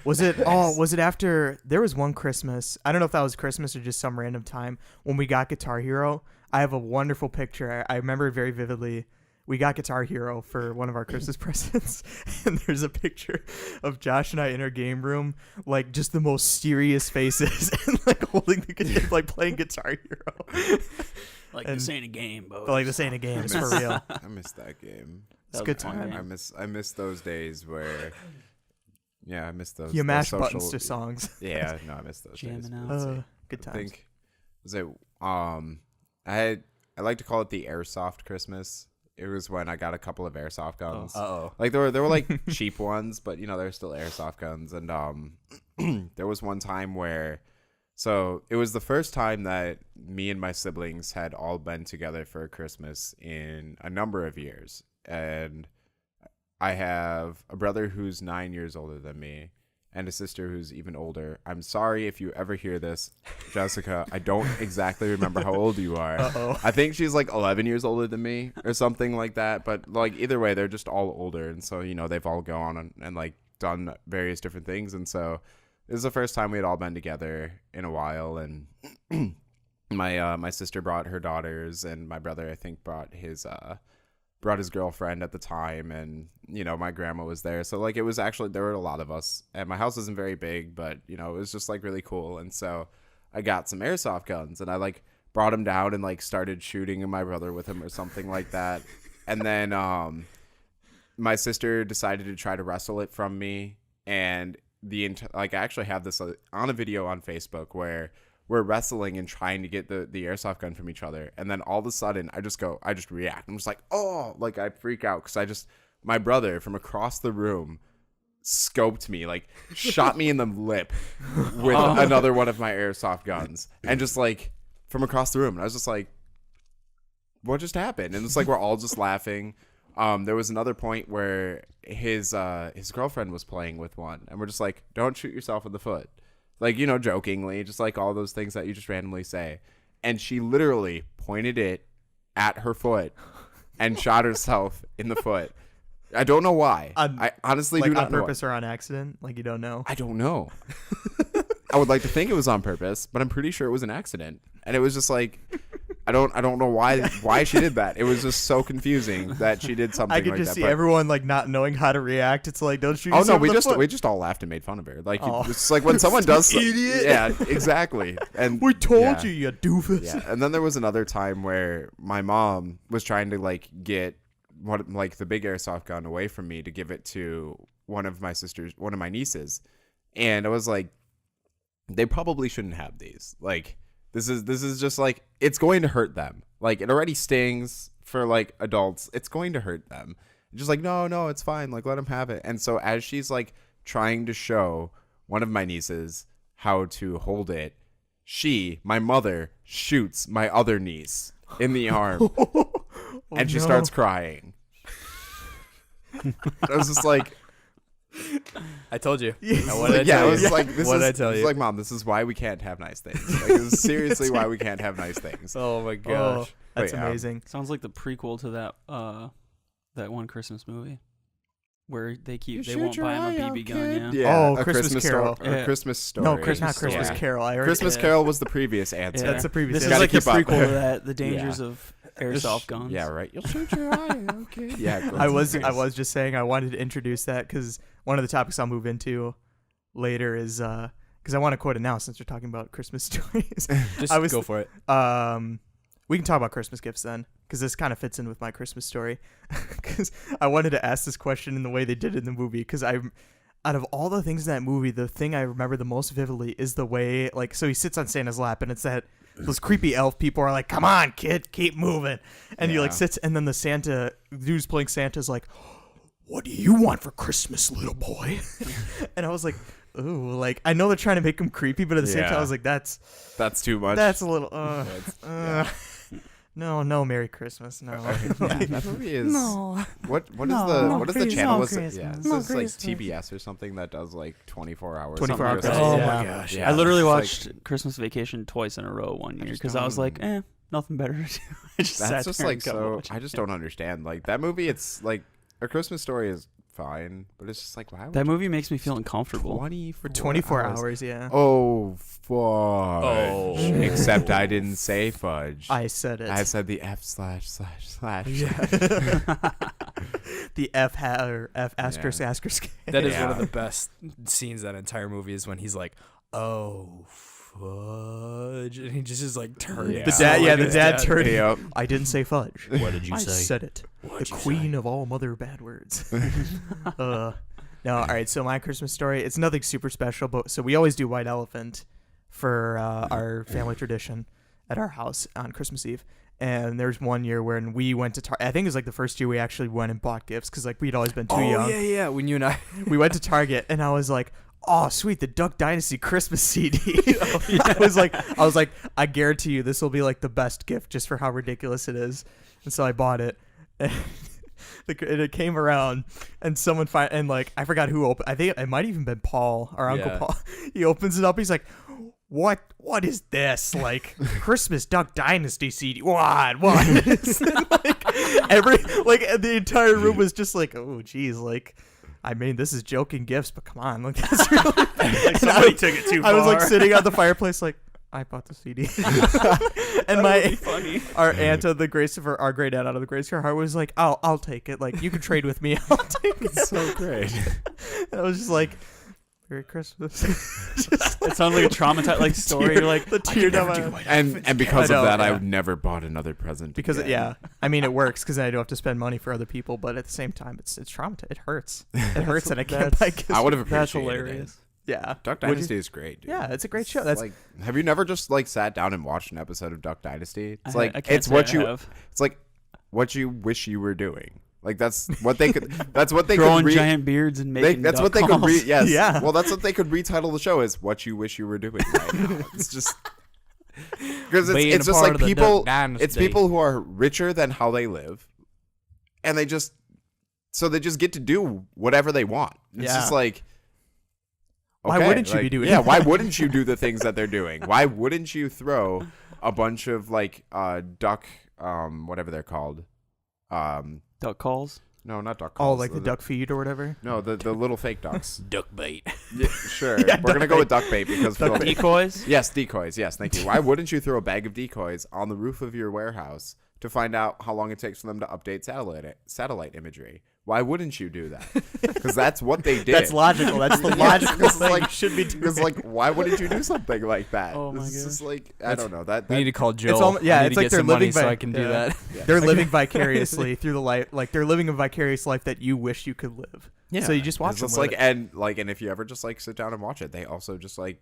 Was it? Oh, was it after? There was one Christmas. I don't know if that was Christmas or just some random time when we got Guitar Hero. I have a wonderful picture. I remember it very vividly. We got Guitar Hero for one of our Christmas presents, and there's a picture of Josh and I in our game room, like just the most serious faces, and like holding the guitar, like playing Guitar Hero. Like And- this ain't a game, boys. But like this ain't a game. It's for real. I miss that game. It's That good was a fun time. game. I miss those days where. Yeah, I miss those. You those mash social- buttons to songs. Yeah, no, I miss those days. Jamming out. Let's see. Good I times. think was it I like to call it the airsoft Christmas. It was when I got a couple of airsoft guns. Uh-oh. Like there were like cheap ones, but they're still airsoft guns. And there was one time where so it was the first time that me and my siblings had all been together for Christmas in a number of years. And I have a brother who's 9 years older than me and a sister who's even older. I'm sorry if you ever hear this, Jessica. I don't exactly remember how old you are. Uh-oh. I think she's like 11 years older than me or something like that. But like either way, they're just all older. And so, they've all gone and like done various different things. And so this is the first time we had all been together in a while. And my sister brought her daughters and my brother, I think, brought his girlfriend at the time, and my grandma was there, so like it was actually there were a lot of us, and my house isn't very big, but it was just like really cool. And so I got some airsoft guns and I like brought them down and like started shooting my brother with them or something like that. And then my sister decided to try to wrestle it from me, and I actually have this on a video on Facebook where we're wrestling and trying to get the airsoft gun from each other. And then all of a sudden I just react. I'm just like, oh, like I freak out. Cause my brother from across the room scoped me, like shot me in the lip with another one of my airsoft guns. And just like from across the room. And I was just like, what just happened? And it's like, we're all just laughing. There was another point where his girlfriend was playing with one. And we're just like, don't shoot yourself in the foot. Like, jokingly, just like all those things that you just randomly say. And she literally pointed it at her foot and shot herself in the foot. I don't know why. I honestly Like do not on know. purpose or on accident? Like you don't know? I don't know. I would like to think it was on purpose, but I'm pretty sure it was an accident. And it was just like, I don't know why she did that. It was just so confusing that she did something I could like just that. see but- everyone like not knowing how to react. It's like, don't shoot Oh yourself no, in the foot. we just all laughed and made fun of her. Like Oh. it's like when someone does Idiot. Yeah, exactly. And We told yeah. you doofus. Yeah, and then there was another time where my mom was trying to like get the big airsoft gun away from me to give it to one of my nieces, and I was like, they probably shouldn't have these. Like this is just like, it's going to hurt them. Like it already stings for like adults. It's going to hurt them. Just like no, it's fine. Like let them have it. And so as she's like trying to show one of my nieces how to hold it, my mother, shoots my other niece in the arm, and she starts crying. I was just like, I told you. Yes. What did I tell I you? was like, this What is, did I tell this is you? like, Mom, this is why we can't have nice things. Like, this is seriously why we can't have nice things. Oh my Oh, gosh. that's Wait, amazing. Sounds like the prequel to that one Christmas movie where they won't buy him a BB gun. Yeah. Yeah, Oh, a Christmas Carol. Or Yeah. Christmas story. No, not Christmas Yeah. Carol. I already, Christmas Yeah. Carol was the previous answer. Yeah. That's the previous. This is Gotta like the keep up. prequel to that. The dangers of airsoft guns. Yeah, right. You'll shoot your eye. Okay. Yeah. I was just saying I wanted to introduce that because one of the topics I'll move into later is because I want to quote it now since we're talking about Christmas stories. Just go for it. We can talk about Christmas gifts then, because this kind of fits in with my Christmas story. Because I wanted to ask this question in the way they did it in the movie. Because out of all the things in that movie, the thing I remember the most vividly is the way, like, so he sits on Santa's lap, and it's that those creepy elf people are like, "Come on, kid, keep moving," and he like sits, and then the Santa dude's playing Santa's like, "What do you want for Christmas, little boy?" And I was like, ooh, like I know they're trying to make him creepy, but at the same time, I was like, that's too much. that's a little. No, Merry Christmas. No. That movie is No. what is the channel? Is it? Yeah, it's like TBS or something that does like 24 hours. 24 hours. something. Oh my gosh. Yeah, I literally it's watched Christmas Vacation twice in a row one year because I was like, nothing better to do. I just That's sat just there like and kept so. watching. I just don't understand. Like that movie, it's like A Christmas Story is fine, but it's just like why would That you- movie makes me feel uncomfortable. 24 hours, yeah. Oh fudge! Oh. Except I didn't say fudge. I said it. I said the F ///. The F asterisk Yeah. asterisk. That is one Yeah. of the best scenes of that entire movie is when he's like, "Oh, fudge," and he just is like turning. Yeah. The dad, like the his dad turned. Yep. I didn't say fudge. What did you I say? said it. The queen of all mother bad words. No, all right. So my Christmas story, it's nothing super special, but so we always do white elephant for our family tradition at our house on Christmas Eve. And there's one year when we went to Target. I think it was like the first year we actually went and bought gifts because like we'd always been too young. yeah. When you and I, We went to Target and I was like, "Oh, sweet, the Duck Dynasty Christmas CD." I was like, I guarantee you this will be like the best gift just for how ridiculous it is. And so I bought it. And it came around and someone and like I forgot who opened. I think it might even been Paul, our Uncle Yeah. Paul. He opens it up. He's like, What is this? Like Christmas Duck Dynasty CD? What? It's like the entire room was just like, oh geez, like I mean this is joking gifts, but come on, like that's really like somebody took it too I was like far. sitting on the fireplace like I bought the CD. And our aunt of the grace of our great aunt out of the grace of her heart was like, I'll take it. Like you can trade with me. I'll take it. So great. And I was just like, Merry Christmas. It sounds like a traumatized story. You're like, the tear down my And because I know, of that, yeah. I've never bought another present. because again. I mean it works because I don't have to spend money for other people, but at the same time it's traumatizing. It hurts. It hurts, and I can't buy gifts. I would have that's appreciated hilarious. it. Yeah, Duck Would you- Dynasty is great, dude. Yeah, it's a great It's show. That's like, have you never just like sat down and watched an episode of Duck Dynasty? It's I like can't it's say what I you. have. It's like what you wish you were doing. Like that's what they could. That's what they Growing could. giant beards and making. That's duck what they could. calls. Yes. Yeah. Well, that's what they could retitle the show as "What You Wish You Were Doing." Right now. It's just because Being it's a just part like of the people. Duck Dynasty. It's people who are richer than how they live, and they just get to do whatever they want. It's Yeah. just like. Why okay, wouldn't you be like, doing Yeah, that? why wouldn't you do the things that they're doing? Why wouldn't you throw a bunch of like duck whatever they're called? Duck calls. No, not duck Oh, calls. like the duck feed or whatever. No, the little fake ducks. Duck bait. Yeah, sure. Yeah, We're gonna go with duck bait because Duck Decoys? yes, decoys. Yes, thank you. Why wouldn't you throw a bag of decoys on the roof of your warehouse to find out how long it takes for them to update satellite imagery? Why wouldn't you do that? Because that's what they did. That's logical. That's the logical Because, thing like, you should be doing. Because like, why wouldn't you do something like that? Oh my This is gosh. just like I don't know that. We need to call Joel. almo- yeah, I need it's to like get they're some money living so by- I can do yeah. that. They're living vicariously through the life, like they're living a vicarious life that you wish you could live. Yeah. So you just watch It's them just live like it. and if you ever just like sit down and watch it, they also just like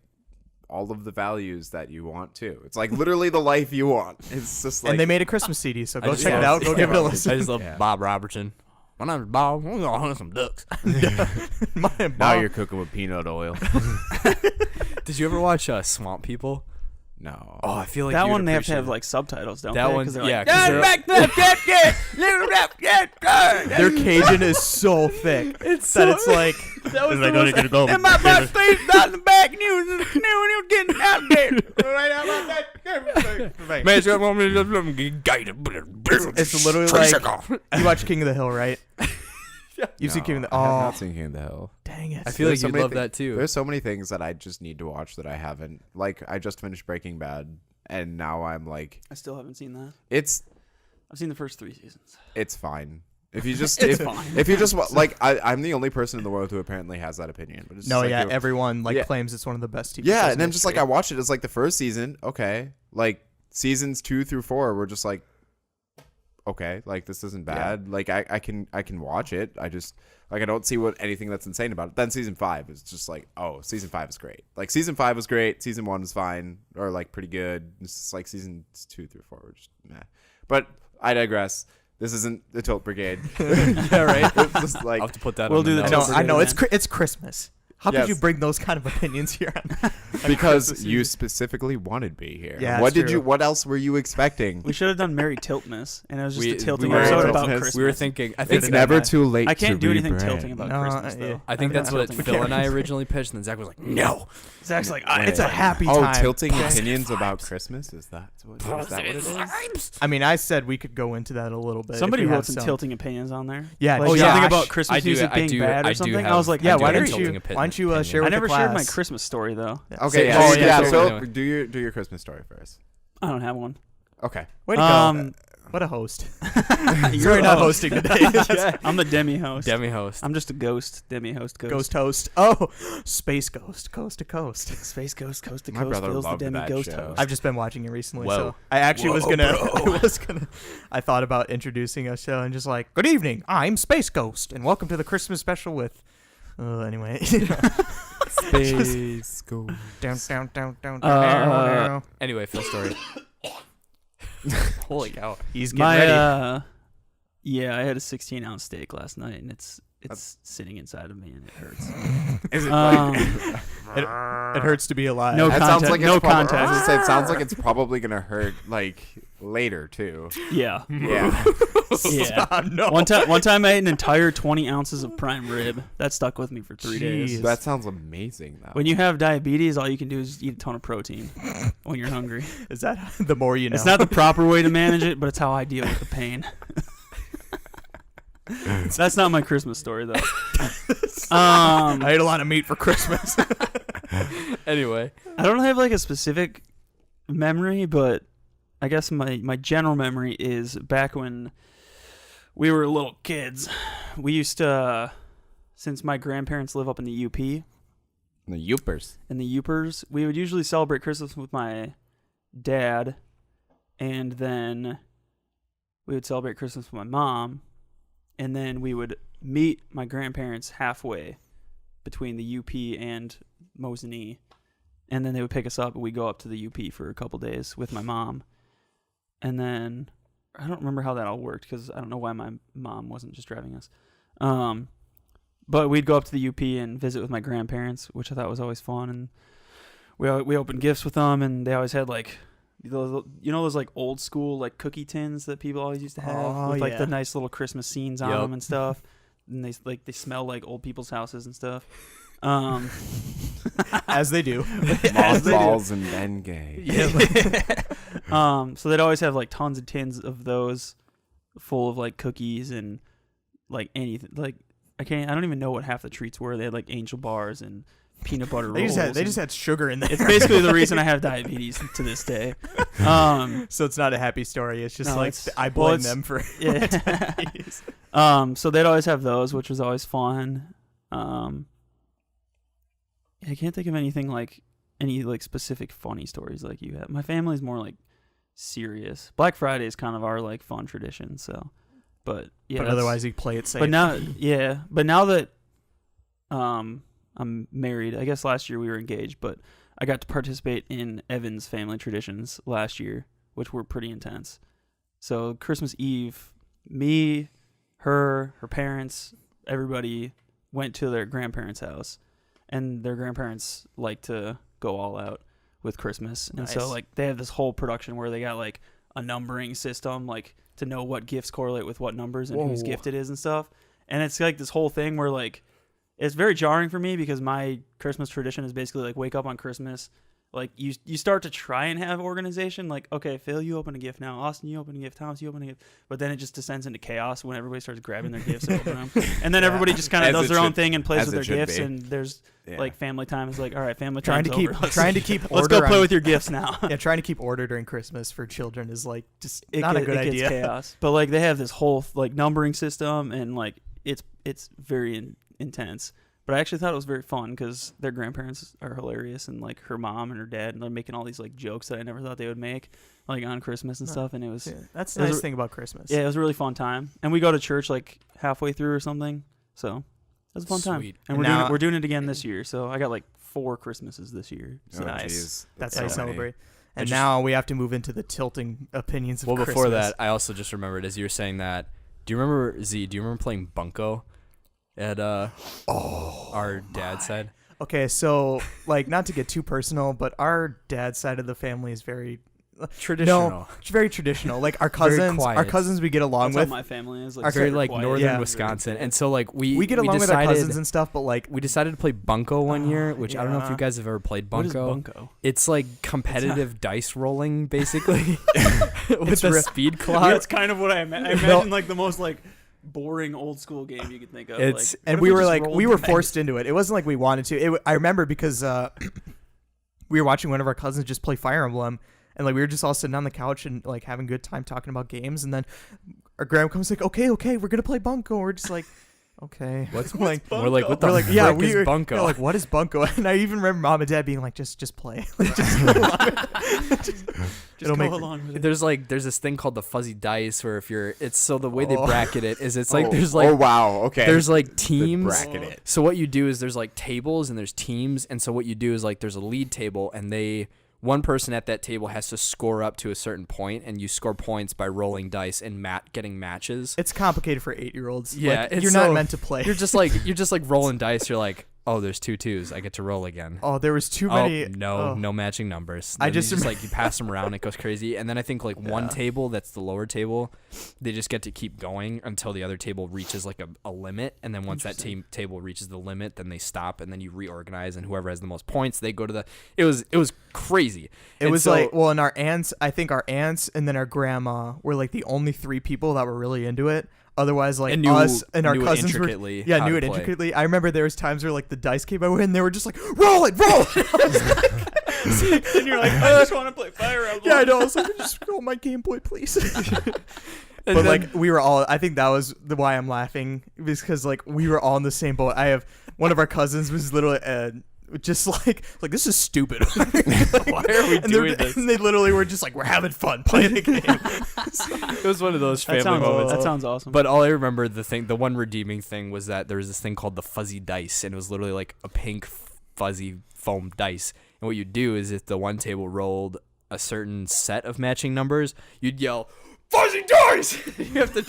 all of the values that you want too. It's like literally the life you want. It's just like And they made a Christmas CD, so I go just check it love- out. Go give it a I listen. just love Yeah. Bob Robertson. My name's Bob. We're gonna hunt some ducks. now you're cooking with peanut oil. Did you ever watch Swamp People? No. Oh, I feel like That you'd one they have to appreciate have it. like subtitles, don't That they? one's- 'Cause they're yeah, like, 'cause they're- Their Cajun is so thick that it's like That was the most- And my butt face not in the back news and was getting out there. Man, it's got one it's literally like you watch King of the Hill, right? You've seen King of the I have Oh, not seen King of the Hill. dang it! I feel There's like so you'd many love thi- that too. There's so many things that I just need to watch that I haven't. Like I just finished Breaking Bad, and now I'm like, I still haven't seen that. it's I've seen the first 3 seasons. fine. If you just It's if, fine. if you just like I'm the only person in the world who apparently has that opinion. But it's No, just like yeah, you- everyone like Yeah. claims it's one of the best TV shows. yeah, in and then just like I history. watched it. It's like the first season, okay. Like seasons 2 through 4 were just like, okay, like this isn't bad. Like I can watch it. I just like I don't see what anything that's insane about it. Then season 5 is just like, oh, season 5 is great. Like season 5 was great. Season 1 was fine or like pretty good. It's just like seasons 2 through 4 were just meh. But I digress. This isn't the Tilt Brigade. Yeah, right. It's just like I'll have to put that We'll on do the the notes. Tilt I know Brigade, it's Christmas. How Yes. could you bring those kind of opinions here? because you specifically wanted me here. Yeah, What that's did true. you? What else were you expecting? We should have done Merry Tiltmas, and it was just We- a tilting we were- episode Merry about Tiltmas. Christmas. We were thinking. I think It's never that- too late. I can't to do anything rebrand. tilting about No, Christmas, yeah. though. I think that's what Tilting. Phil and I originally pitched, and then Zach was like, "No." Zach's like, It's a happy Oh, time. tilting Okay. opinions about Christmas? Is that what it is? I mean, I said we could go into that a little bit. Somebody if we wrote have some tilting opinions on there. Yeah. Like oh, something yeah. about Christmas music being bad or something. I was like, Yeah. I Why do don't have you? tilting opinion- Why don't you share opinion. with I never the shared my class? Christmas story though. Okay, Oh, yeah, yeah, yeah. so- So do your Christmas story first. I don't have one. Okay. Way to go! What a host. You're a not host. hosting today. I'm the demi host. Demi host. I'm just a ghost. Demi host. Ghost host. Oh, space ghost, coast to coast. Space ghost, coast to My coast. brother Phil's the loved demi that ghost show. host. I've just been watching it recently, Whoa. so I actually was Whoa, gonna. bro. I thought about introducing a show and just like, good evening, I'm Space Ghost, and welcome to the Christmas special with. Anyway. Space go. down, down, down, down, Uh, down. Anyway, Phil story. Holy cow. He's getting ready. Yeah, I had a 16-ounce steak last night, and it's sitting inside of me, and it hurts. Is it It hurts to be alive. No that contact. sounds like no it's prob- I was contact. gonna say, it sounds like it's probably gonna hurt like later too. Yeah. Yeah. Yeah. no. One time I ate an entire 20 ounces of prime rib. That stuck with me for 3 days. Jeez. That sounds amazing though. When you have diabetes, all you can do is eat a ton of protein when you're hungry. Is that the more you know? It's not the proper way to manage it, but it's how I deal with the pain. That's not my Christmas story, though. I ate a lot of meat for Christmas. Anyway, I don't have like a specific memory, but I guess my general memory is back when we were little kids. We used to, since my grandparents live up in the UP, The Yoopers. in the Upers, we would usually celebrate Christmas with my dad, and then we would celebrate Christmas with my mom, and then we would meet my grandparents halfway between the UP and Mosinee, and then they would pick us up, and we'd go up to the UP for a couple days with my mom, and then I don't remember how that all worked because I don't know why my mom wasn't just driving us. But we'd go up to the UP and visit with my grandparents, which I thought was always fun. And we opened gifts with them, and they always had like those like old school like cookie tins that people always used to have with like the nice little Christmas scenes on them and stuff. And they smell like old people's houses and stuff. As they do. Mothballs and Ben Gay. So they'd always have like tons of tins of those full of like cookies and like anything. Like I don't even know what half the treats were. They had like angel bars and peanut butter rolls. They just had sugar in there. It's basically the reason I have diabetes to this day. So it's not a happy story. It's just No, like it's- I blame well, it's- them for Yeah. diabetes. So they'd always have those, which was always fun. I can't think of anything like any like specific funny stories like you have. My family's more like serious. Black Friday is kind of our like fun tradition. So, but yeah. But otherwise, you play it safe. But now, yeah. But now that I'm married, I guess last year we were engaged, but I got to participate in Evan's family traditions last year, which were pretty intense. So Christmas Eve, me, her parents, everybody went to their grandparents' house, and their grandparents like to go all out with Christmas. And so Nice. like they have this whole production where they got like a numbering system, like to know what gifts correlate with what numbers and whose Whoa. gift it is and stuff. And it's like this whole thing where like it's very jarring for me because my Christmas tradition is basically like wake up on Christmas. Like you start to try and have organization. Like, okay, Phil, you open a gift now. Austin, you open a gift. Thomas, you open a gift. But then it just descends into chaos when everybody starts grabbing their gifts and opening them. And then everybody just kind of As does it their own should- thing and plays as with it their should gifts. be. And there's Yeah. like family time is like, all right, family trying time's to keep over. trying to keep Let's order. go play on- with your gifts now. Yeah, trying to keep order during Christmas for children is like just It not a get- good it gets idea. chaos. But like they have this whole like numbering system and like it's very intense. But I actually thought it was very fun because their grandparents are hilarious and like her mom and her dad and they're making all these like jokes that I never thought they would make like on Christmas and stuff. And it was Yeah, that's It the was nice a- thing about Christmas. yeah, it was a really fun time. And we go to church like halfway through or something. So it was a fun time. Sweet. And Now- we're doing it again this year. So I got like 4 Christmases this year. Oh, So Nice. jeez. That's so how you many. celebrate. And just- now we have to move into the tilting opinions of Well, Christmas. before that, I also just remembered as you were saying that. Do you remember do you remember playing Bunko at our dad's side? Okay, so like not to get too personal, but our dad's side of the family is very Traditional. No, it's very traditional. Like our Very cousins, quiet. we get along that's with. how my family is. Our Like, Very super like quiet. northern Yeah. Wisconsin, and so like We get along with our cousins and stuff, but like we decided to play Bunko one year, which I don't know if yeah. you guys have ever played What is Bunko. Bunko? It's like competitive dice rolling, basically, with It's the real- speed Yeah, clock. that's kind of what I imagine like the most like boring old school game you could think of. It's- like, and what if we were just like rolled we were the forced into it. It wasn't like we wanted to. I remember because we were watching one of our cousins just play Fire Emblem, and like we were just all sitting on the couch and like having a good time talking about games, and then our grandma comes like, okay, we're gonna play Bunko. We're just like, okay, What's like We're like, what the we're like, frick yeah, is we're Bunko? yeah, like, what is Bunko? And I even remember mom and dad being like, just play, like, just just it'll go make- along with it. there's this thing called the fuzzy dice where if you're it's so the way they Oh. bracket it is it's like Oh, there's like oh wow, okay. there's like The teams. bracket it. So what you do is there's like tables and there's teams, and so what you do is like there's a lead table, and one person at that table has to score up to a certain point, and you score points by rolling dice and getting matches. It's complicated for 8-year-olds. Yeah, Like, it's you're not so- meant to play. You're just like rolling dice. You're like, oh, there's 2 twos. I get to roll again. Oh, there was too Oh, many. no matching numbers. I Then just you rem- like you pass them around, it goes crazy, and then I think like one Yeah. table that's the lower table, they just get to keep going until the other table reaches like a limit, and then once that table reaches the limit, then they stop, and then you reorganize, and whoever has the most points, they go to the. It was crazy. It And was so- like, well, and our aunts, I think our aunts and then our grandma were like the only 3 people that were really into it. Otherwise, like And knew- us and our knew it cousins were, intricately yeah, how knew to it play. intricately. I remember there was times where like the dice came over and they were just like, roll it. I was like, and you're like, I just want to play Fire Emblem. yeah, I know. I was like, just roll my Game Boy, please. And But then- like we were all, I think that was why I'm laughing, because like we were all in the same boat. I have one of our cousins was literally just like this is stupid. why are we And they're- doing this? And they literally were just like, we're having fun playing a game. It was one of those That family moments. sounds awesome. But all I remember, the one redeeming thing was that there was this thing called the fuzzy dice, and it was literally like a pink fuzzy foam dice. And what you'd do is if the one table rolled a certain set of matching numbers, you'd yell, fuzzy dice! You have to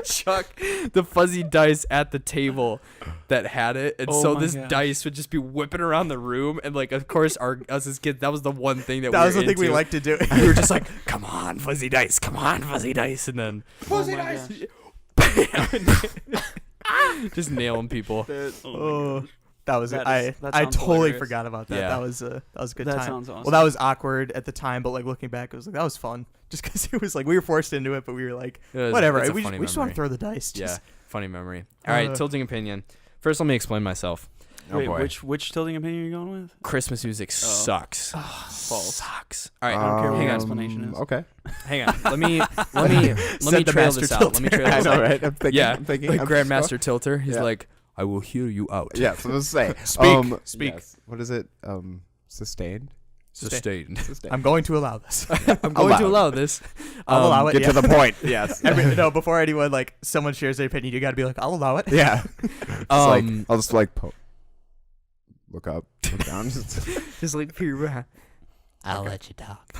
chuck the fuzzy dice at the table that had it, and Oh so my this gosh. dice would just be whipping around the room, and like of course us as kids, that was the one thing that That we was were the thing we into. liked to do. We were just like, come on, fuzzy dice, and then Fuzzy dice. just nailing people. Oh. That was That it. is- that I sounds totally hilarious. forgot about that. Yeah. That was a good That time. sounds awesome. Well, that was awkward at the time, but like looking back, it was like that was fun. Just because it was like we were forced into it, but we were like, whatever. It's a We funny just want memory. to throw the dice. Yeah, Just, funny memory. All right, tilting opinion. First, let me explain myself. Oh Wait, boy. which tilting opinion are you going with? Christmas music sucks. False. Sucks. All right, I don't care what hang your on. explanation is. Okay. Hang on. Let me Said the trail master this out. Let me tilter. trail I this know, out. right? I'm thinking. Yeah, I'm thinking. like I'm just Grandmaster Tilter. He's Yeah. like, I will hear you out. Yeah, so let's say. Speak. Yes. What is it? Sustained. Sustained. Sustained. I'm going to allow this. I'm going to Allowed. allow this. I'll allow it. Get to the point. Yes. No, before anyone like someone shares their opinion, you got to be like, I'll allow it. Yeah. It's like Um, I'll just like look up, look down. Just like I'll let you talk.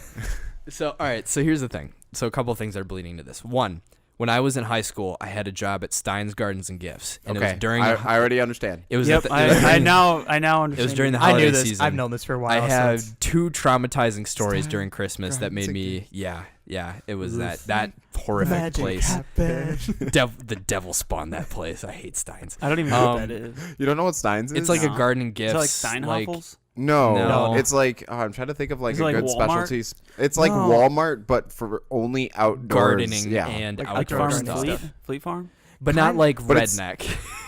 So, all right. So here's the thing. So a couple things are bleeding to this. One, when I was in high school, I had a job at Steins Gardens and Gifts, and it was during. I already understand. It was. Yep, at the, it was I during- now It understand. was during the I holiday knew this. season. I've known this for a while. I so had it's- 2 traumatizing stories Steins during Christmas that made Gardens me. Yeah. It was Oof. that horrific Magic place. happened. The devil spawned that place. I hate Steins. I don't even know Um, what that is. You don't know what Steins is? It's like a No. garden and Is gifts. it like Steinhoffels? No, No. it's like I'm trying to think of like Is a it like good Walmart? specialty. It's like No. Walmart, but for only outdoors. gardening Yeah, and Like outdoor Farm stuff. and Fleet? Fleet Farm? But not like But it's- redneck.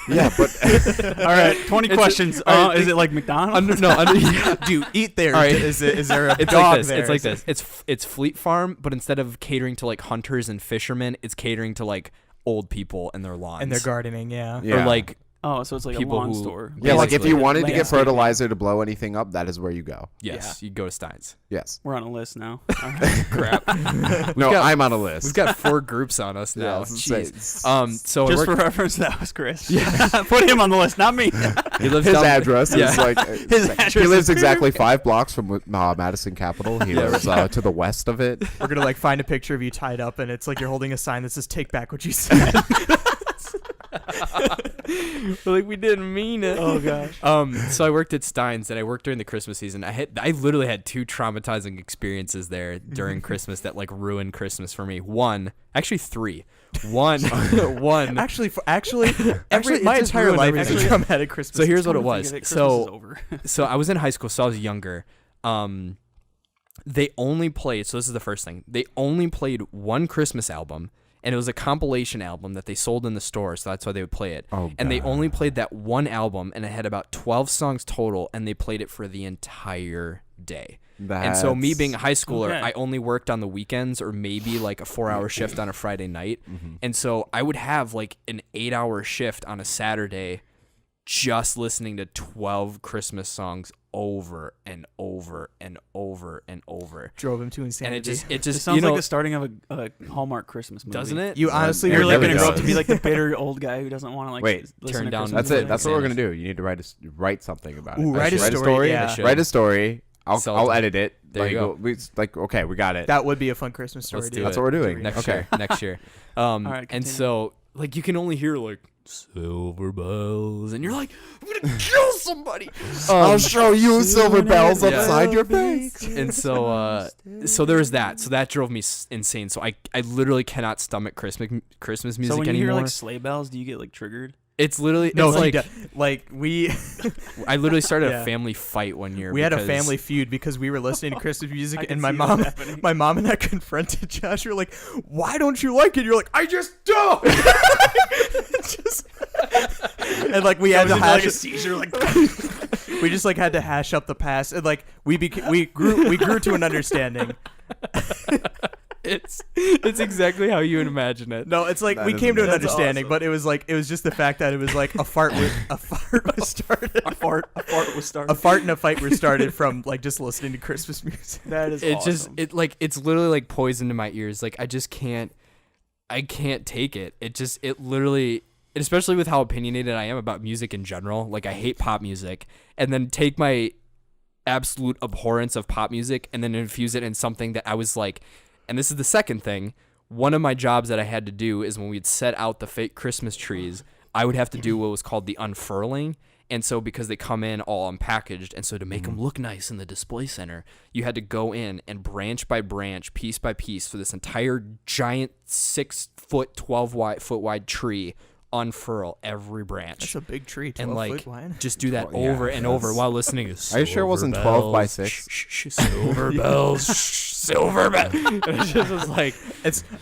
yeah, but All right, 20 It's a- questions. all right, Is it like McDonald's? Yeah. Do you eat there? All right. Is there a It's dog like this. there? It's like Is this. It's Fleet Farm, but instead of catering to like hunters and fishermen, it's catering to like old people and their lawns. And they're gardening, yeah. yeah. Or like Oh, so it's like People a lawn who- store. yeah, like if basically you wanted to get landscaping. fertilizer to blow anything up, that is where you go. yes, you go to Steins. Yes. We're on a list now. All right. Crap. No, got- I'm on a list. We've got 4 groups on us Yeah, now. I was gonna say, Jeez. So I Just work- for reference, that was Chris. Yeah. Put him on the list, not me. he lives his down, address Yeah. is like His address he lives is- exactly 5 blocks from Madison Capitol. He lives to the west of it. We're gonna like find a picture of you tied up, and it's like you're holding a sign that says "Take back what you said." like we didn't mean it. Oh, gosh. So I worked at Steins, and I worked during the Christmas season. I literally had 2 traumatizing experiences there during Christmas that like ruined Christmas for me. Actually 3. One. actually, Actually, my it just entire ruined life everything. is a traumatic Christmas. So here's what it Come to think was. of it, Christmas So is over. so I was in high school, so I was younger. They only played. So this is the first thing. They only played one Christmas album, and it was a compilation album that they sold in the store. So that's why they would play it. Oh, and they God. only played that one album, and it had about 12 songs total, and they played it for the entire day. And so me being a high schooler, Okay. I only worked on the weekends or maybe like a 4-hour shift on a Friday night. And so I would have like an 8-hour shift on a Saturday just listening to 12 Christmas songs over and over and over and over. drove him to And insanity. it It just sounds you know, like the starting of a Hallmark Christmas movie. doesn't it? You honestly, You're It like really gonna grow up to does. be like the bitter old guy who doesn't want to like Wait, listen turn to down Christmas That's it. music. That's what we're gonna Insanity. do. You need to write something about it. Ooh, write a Write story, yeah. I should. Write a story. Sell I'll it. edit it. There you like, go. okay, we got it. that would be a fun Christmas story. Let's dude. do That's it. what we're doing. next Okay. year. Next year. right, And continue. so like you can only hear like silver bells, and you're like, I'm gonna kill somebody. I'll show you silver bells Yeah. upside your face. And so there was that. So that drove me insane. So I literally cannot stomach Christmas music So when you anymore. hear like sleigh bells, do you get like triggered? It's literally No, it's he like do- like we I literally started Yeah. a family fight one year. we had a because- family feud because we were listening to Christmas I music, can and my see that mom, happening. my mom and I confronted Josh. We were like, "Why don't you like it?" You're like, "I just don't." Just- and like we had to hash like a seizure, like we just like had to hash up the past, and like we grew to an understanding. It's exactly how you would imagine it. No, it's like That we is came to an amazing. understanding, but it was just the fact that it was like a fart was started. a fart was started. A fart and a fight were started from like just listening to Christmas music. That is It awesome. just it's literally like poison to my ears. Like I can't take it. It literally, and especially with how opinionated I am about music in general. Like I hate pop music, and then take my absolute abhorrence of pop music and then infuse it in something that I was like, and this is the second thing. One of my jobs that I had to do is when we'd set out the fake Christmas trees, I would have to do what was called the unfurling. And so because they come in all unpackaged, and so to make them look nice in the display center, you had to go in and branch by branch, piece by piece, for this entire giant 6 foot, 12 foot wide tree, unfurl every branch. That's a big tree. 12 and like foot wide. just do that Yeah, over and over that's- while listening to Are you sure it wasn't 12 by 6? Silver bells, silver bells. And it just was like,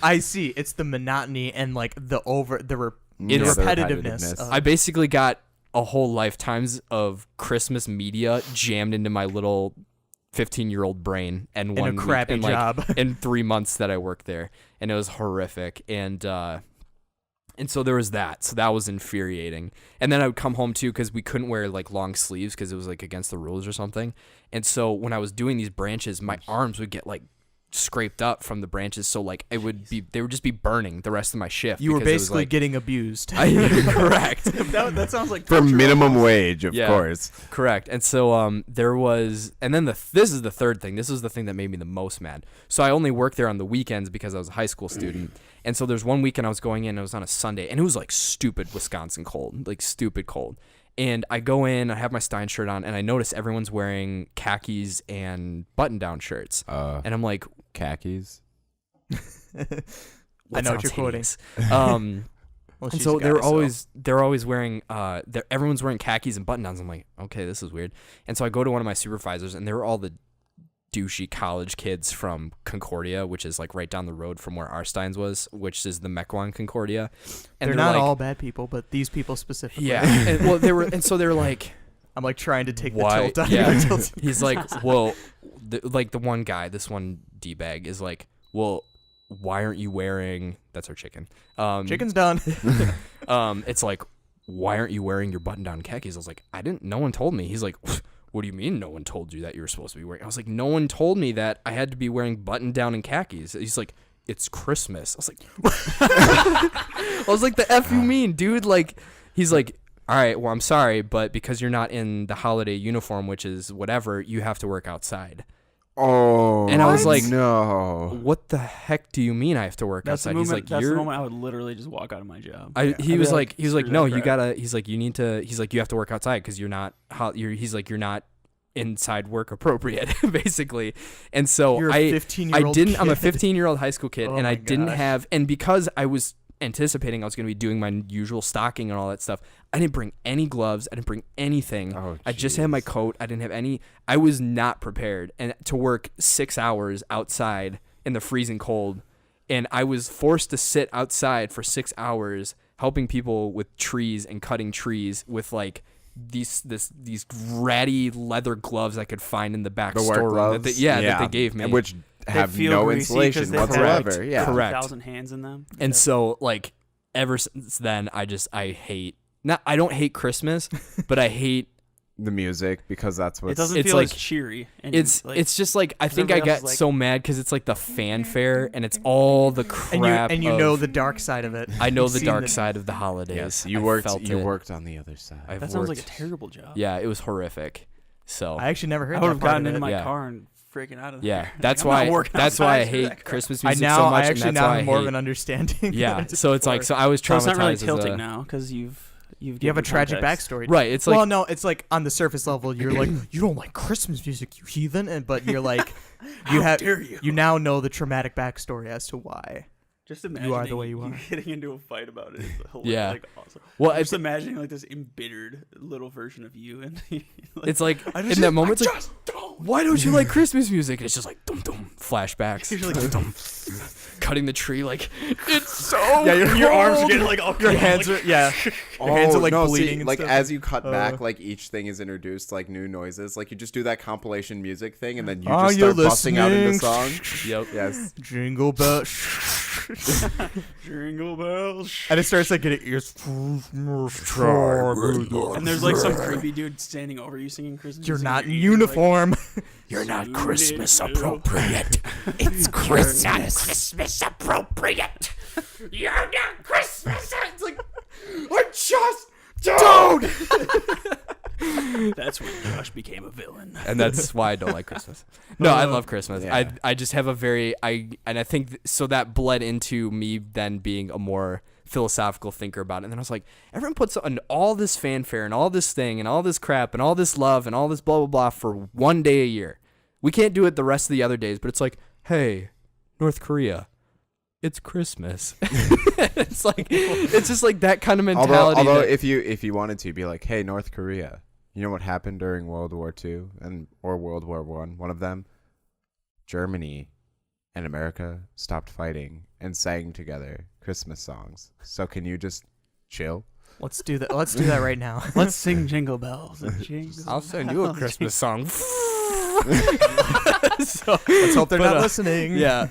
I see. It's the monotony and like the It's- repetitiveness. I basically got a whole lifetimes of Christmas media jammed into my little 15-year-old brain and in a crappy job. in 3 months that I worked there, and it was horrific. And so there was that. So that was infuriating. And then I would come home too because we couldn't wear like long sleeves because it was like against the rules or something. And so when I was doing these branches, my arms would get like scraped up from the branches, so like they would just be burning the rest of my shift. You were because it was, basically like, getting abused. correct. That sounds like For torture minimum almost. wage, of Yeah. course. Correct. And so there was, and then this is the third thing. This was the thing that made me the most mad. So I only worked there on the weekends because I was a high school student. And so there's one weekend I was going in, it was on a Sunday, and it was like stupid Wisconsin cold, like stupid cold. And I go in, I have my Stein shirt on, and I notice everyone's wearing khakis and button-down shirts. And I'm like, Khakis. I know what you're quoting. Well, and and so they're always wearing everyone's wearing khakis and button downs. I'm like, okay, this is weird. And so I go to one of my supervisors, and they were all the douchey college kids from Concordia, which is like right down the road from where our Steins was, which is the Mequon Concordia. And they're not like, all bad people, but these people specifically. yeah. And, well, so they were like, I'm like trying to take why? the tilt out Yeah. of your tilt. He's like, well, the one guy, this one D-bag is like, well, why aren't you wearing? That's our chicken. Chicken's done. It's like, why aren't you wearing your button-down khakis? I was like, I didn't. No one told me. He's like, what do you mean no one told you that you were supposed to be wearing? I was like, no one told me that I had to be wearing button-down and khakis. He's like, it's Christmas. I was like, the F you mean, dude? Like, he's like, all right, well, I'm sorry, but because you're not in the holiday uniform, which is whatever, you have to work outside. Oh, And I was like, no. What the heck do you mean I have to work That's the outside? moment. He's like, That's the you're. moment I would literally just walk out of my job. He I'd was be like, "Screw no, that you crap." gotta. He's like, you need to. He's like, you have to work outside because you're not. He's like, you're not inside work appropriate, basically. And so You're a I 15-year-old didn't. I'm a kid. 15-year-old high school kid, Oh and my I didn't gosh. have. And because I was anticipating I was going to be doing my usual stocking and all that stuff, I didn't bring any gloves. I didn't bring anything. Oh, I just had my jeez. coat. I didn't have any. I was not prepared, and to work 6 hours outside in the freezing cold, and I was forced to sit outside for 6 hours helping people with trees and cutting trees with like these ratty leather gloves I could find in the back The work storeroom gloves? that they gave me. Which have feel no greasy 'cause insulation they've had, whatsoever. like, Yeah. Correct. 1,000 hands in them. And so like ever since then I don't hate Christmas, but I hate The music, because that's It what's... doesn't it's feel like- as cheery. And it's like, just like I think I everybody else get is like- so mad because it's like the fanfare and it's all the crap. And you of- know the dark side of it. I know You've the seen dark side of the holidays. Yes, I you felt it. worked on the other side. I've that sounds like a worked- terrible job. Yeah, it was horrific. So I actually never heard I that would have part gotten of into it. my Yeah. car and freaking out of there. yeah, Like, that's I'm not why working I outside, screw hate that crap. Christmas I music so much. actually and that's now why have I more of hate- an understanding. Yeah, than I did so it's like before. I was traumatized. So it's not really as tilting a- now because you've You have a given tragic context. backstory. Right, it's like well, no, it's like on the surface level, you're like, you don't like Christmas music, you heathen, but you're like, dare you? You now know the traumatic backstory as to why. Just imagining are the way you are. getting into a fight about it is hilarious. Yeah. Like, awesome. Well, I'm just I- imagining like this embittered little version of you, and like, it's like in that moment, it's like, why don't you like Christmas music? And it's just like dum dum flashbacks, You're like, dum, cutting the tree like it's so Yeah, your arms are cold. getting like all your hands are your hands are like no, bleeding. See, and like stuff. as you cut back, like each thing is introduced, like new noises. Like you just do that compilation music thing, and then you Are just you start busting out into listening? song. Yep. Yes. Jingle bell. jingle bells. And it starts like getting ears. And there's like some creepy dude standing over you singing Christmas. You're music not in in your ear, like, uniform. You're not Christmas appropriate. It's Christmas. Christmas appropriate. You're not Christmas. It's like I just That's when Josh became a villain. and that's why I don't like Christmas. No, I love Christmas. Yeah. I just have a very and I think so that bled into me then being a more philosophical thinker about it. And then I was like, everyone puts on all this fanfare and all this thing and all this crap and all this love and all this blah blah blah for one day a year. We can't do it the rest of the other days, but it's like, hey, North Korea, it's Christmas. It's just like that kind of mentality. Although that, if you wanted to be like, hey, North Korea, you know what happened during World War II or World War One of them, Germany and America stopped fighting and sang together Christmas songs. So can you just chill? Let's do that. Let's do that right now. Let's sing Jingle Bells. Jingle I'll send you a bells. Christmas song. So, Let's hope they're but, not listening. Yeah,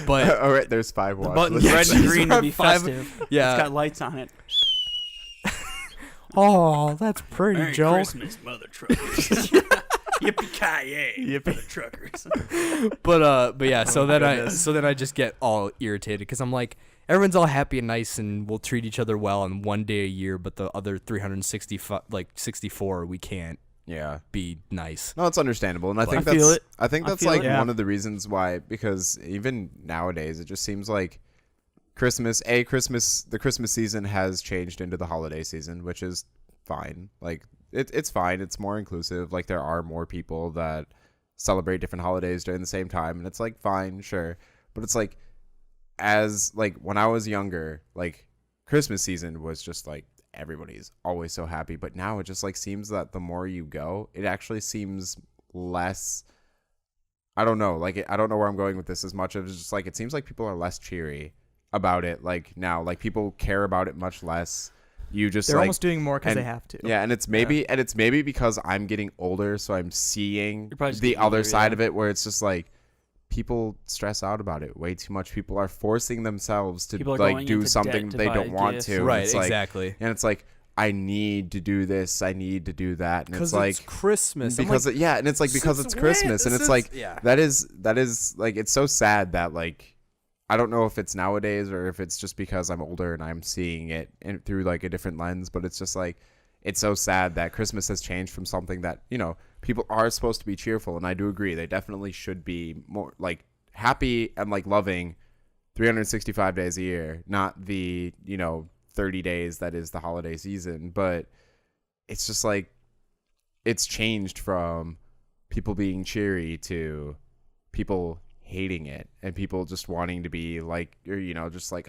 but All right, there's 5 watts. Buttons Yeah, red and these green are to be 5 festive. yeah. It's got lights on it. Oh, that's pretty, Merry Joe. Christmas, mother truckers. Yippee-ki-yay for the truckers. But yeah, so then I just get all irritated because I'm like, everyone's all happy and nice and we'll treat each other well on one day a year, but the other 64 we can't Yeah. be nice. No, it's understandable, and I But think I feel that's it. I think I that's feel like it. one of the reasons why, because even nowadays it just seems like the Christmas season has changed into the holiday season, which is fine. Like it's fine. It's more inclusive. Like there are more people that celebrate different holidays during the same time, and it's like fine, sure. But it's like as like when I was younger, like Christmas season was just like everybody's always so happy, but now it just like seems that the more you go, it actually seems less. I don't know, like I don't know where I'm going with this as much as just like it seems like people are less cheery about it. Like now, like people care about it much less. You just They're like, almost doing more because they and- have to. yeah, and it's maybe because I'm getting older, so I'm seeing You're probably just the getting other older, side yeah. of it where it's just like people stress out about it way too much. People are forcing themselves to People are like going do into something debt to they buy don't want gifts. to. And Right, it's like, exactly. and it's like I need to do this, I need to do that, and it's like Christmas. because I'm like, and it's like because since it's when? Christmas, and This it's is- like yeah. that is like it's so sad that like I don't know if it's nowadays or if it's just because I'm older and I'm seeing it through like a different lens, but it's just like it's so sad that Christmas has changed from something that, you know, people are supposed to be cheerful, and I do agree they definitely should be more like happy and like loving 365 days a year, not the, you know, 30 days that is the holiday season. But it's just like it's changed from people being cheery to people hating it and people just wanting to be like, or, you know, just like,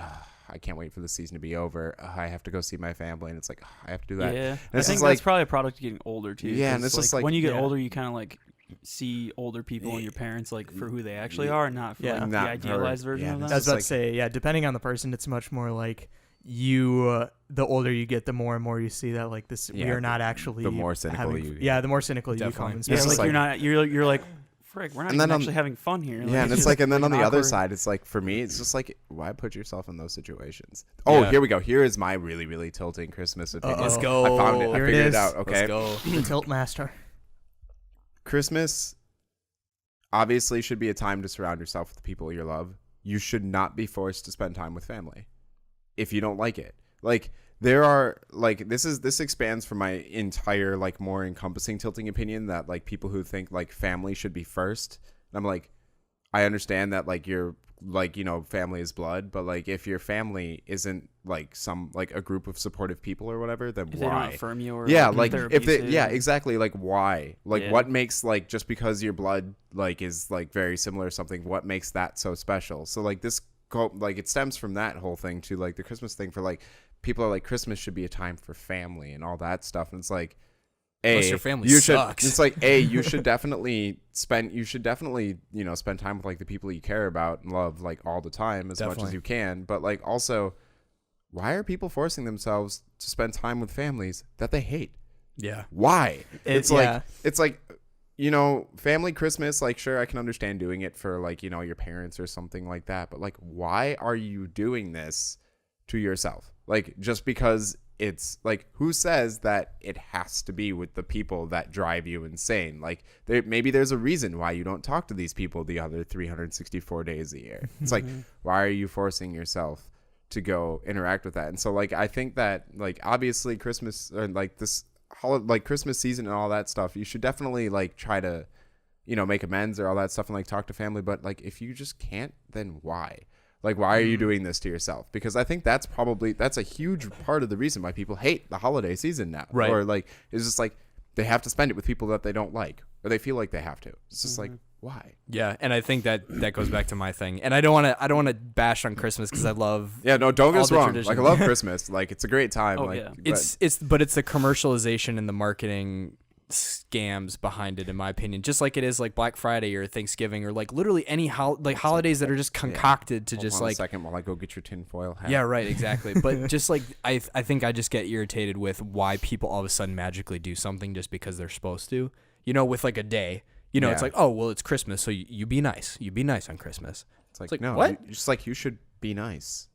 I can't wait for the season to be over. I have to go see my family, and it's like I have to do that. Yeah, And I it's think just that's like probably a product of getting older too. Yeah, and 'cause, it's just like- when you get yeah. older, you kind of like see older people and your parents like for who they actually are, and not for Yeah. like, the Not for- idealized version yeah, of and them. I was It's about like- to say, yeah, depending on the person, it's much more like you, the older you get, the more and more you see that like this, we Yeah, are not actually the more cynical having, you get. yeah, the more cynical you Definitely. become. Yeah, It's like, just like- you're not. You're like, frick, we're not And even then on- actually having fun here. yeah, and it's just like, and then on an the other awkward- side, it's like for me, it's just like, why put yourself in those situations? Oh, Yeah. here we go. Here is my really, really tilting Christmas opinion. Let's Uh-oh. go. I found it. I Here it figured it is. out. Okay. Let's go. the tilt master. Christmas obviously should be a time to surround yourself with the people you love. You should not be forced to spend time with family if you don't like it. Like there are like this expands from my entire like more encompassing tilting opinion that like people who think like family should be first. And I'm like, I understand that like you're like, you know, family is blood, but like if your family isn't like some like a group of supportive people or whatever, then If they don't why? affirm you or Yeah, if like they're if they, abusive yeah, or- exactly. Like why? Like Yeah. what makes like just because your blood like is like very similar or something, what makes that so special? So like this like it stems from that whole thing to like the Christmas thing for like people are like Christmas should be a time for family and all that stuff, and it's like Unless your family you should, sucks. it's like you should definitely you know spend time with like the people you care about and love like all the time as much as Definitely. you can, but like also why are people forcing themselves to spend time with families that they hate? Yeah. Why? It's yeah. like you know, family Christmas, like sure I can understand doing it for like, you know, your parents or something like that, but like why are you doing this to yourself? Like just because it's like, who says that it has to be with the people that drive you insane? Like maybe there's a reason why you don't talk to these people the other 364 days a year. It's like, why are you forcing yourself to go interact with that? And so like I think that like obviously Christmas or like this like Christmas season and all that stuff, you should definitely like try to, you know, make amends or all that stuff and like talk to family. But like if you just can't, then why? Like why are you doing this to yourself? Because I think that's a huge part of the reason why people hate the holiday season now. Right. Or like it's just like they have to spend it with people that they don't like or they feel like they have to. It's just like Why? Yeah, and I think that goes back to my thing. And I don't want to bash on Christmas because I love. Yeah, no, don't get all us the wrong. traditions. Like, I love Christmas. Like, it's a great time. Oh, like, yeah. But it's the commercialization and the marketing scams behind it, in my opinion. Just like it is like Black Friday or Thanksgiving or like literally any holidays that are just concocted to Hold just on like. a second while I go get your tinfoil hat. Yeah, right, exactly. But just like I think I just get irritated with why people all of a sudden magically do something just because they're supposed to. You know, with like a day. You know, it's like, oh, well, it's Christmas, so you be nice. You be nice on Christmas. It's like, like, no, what? Just like you should be nice.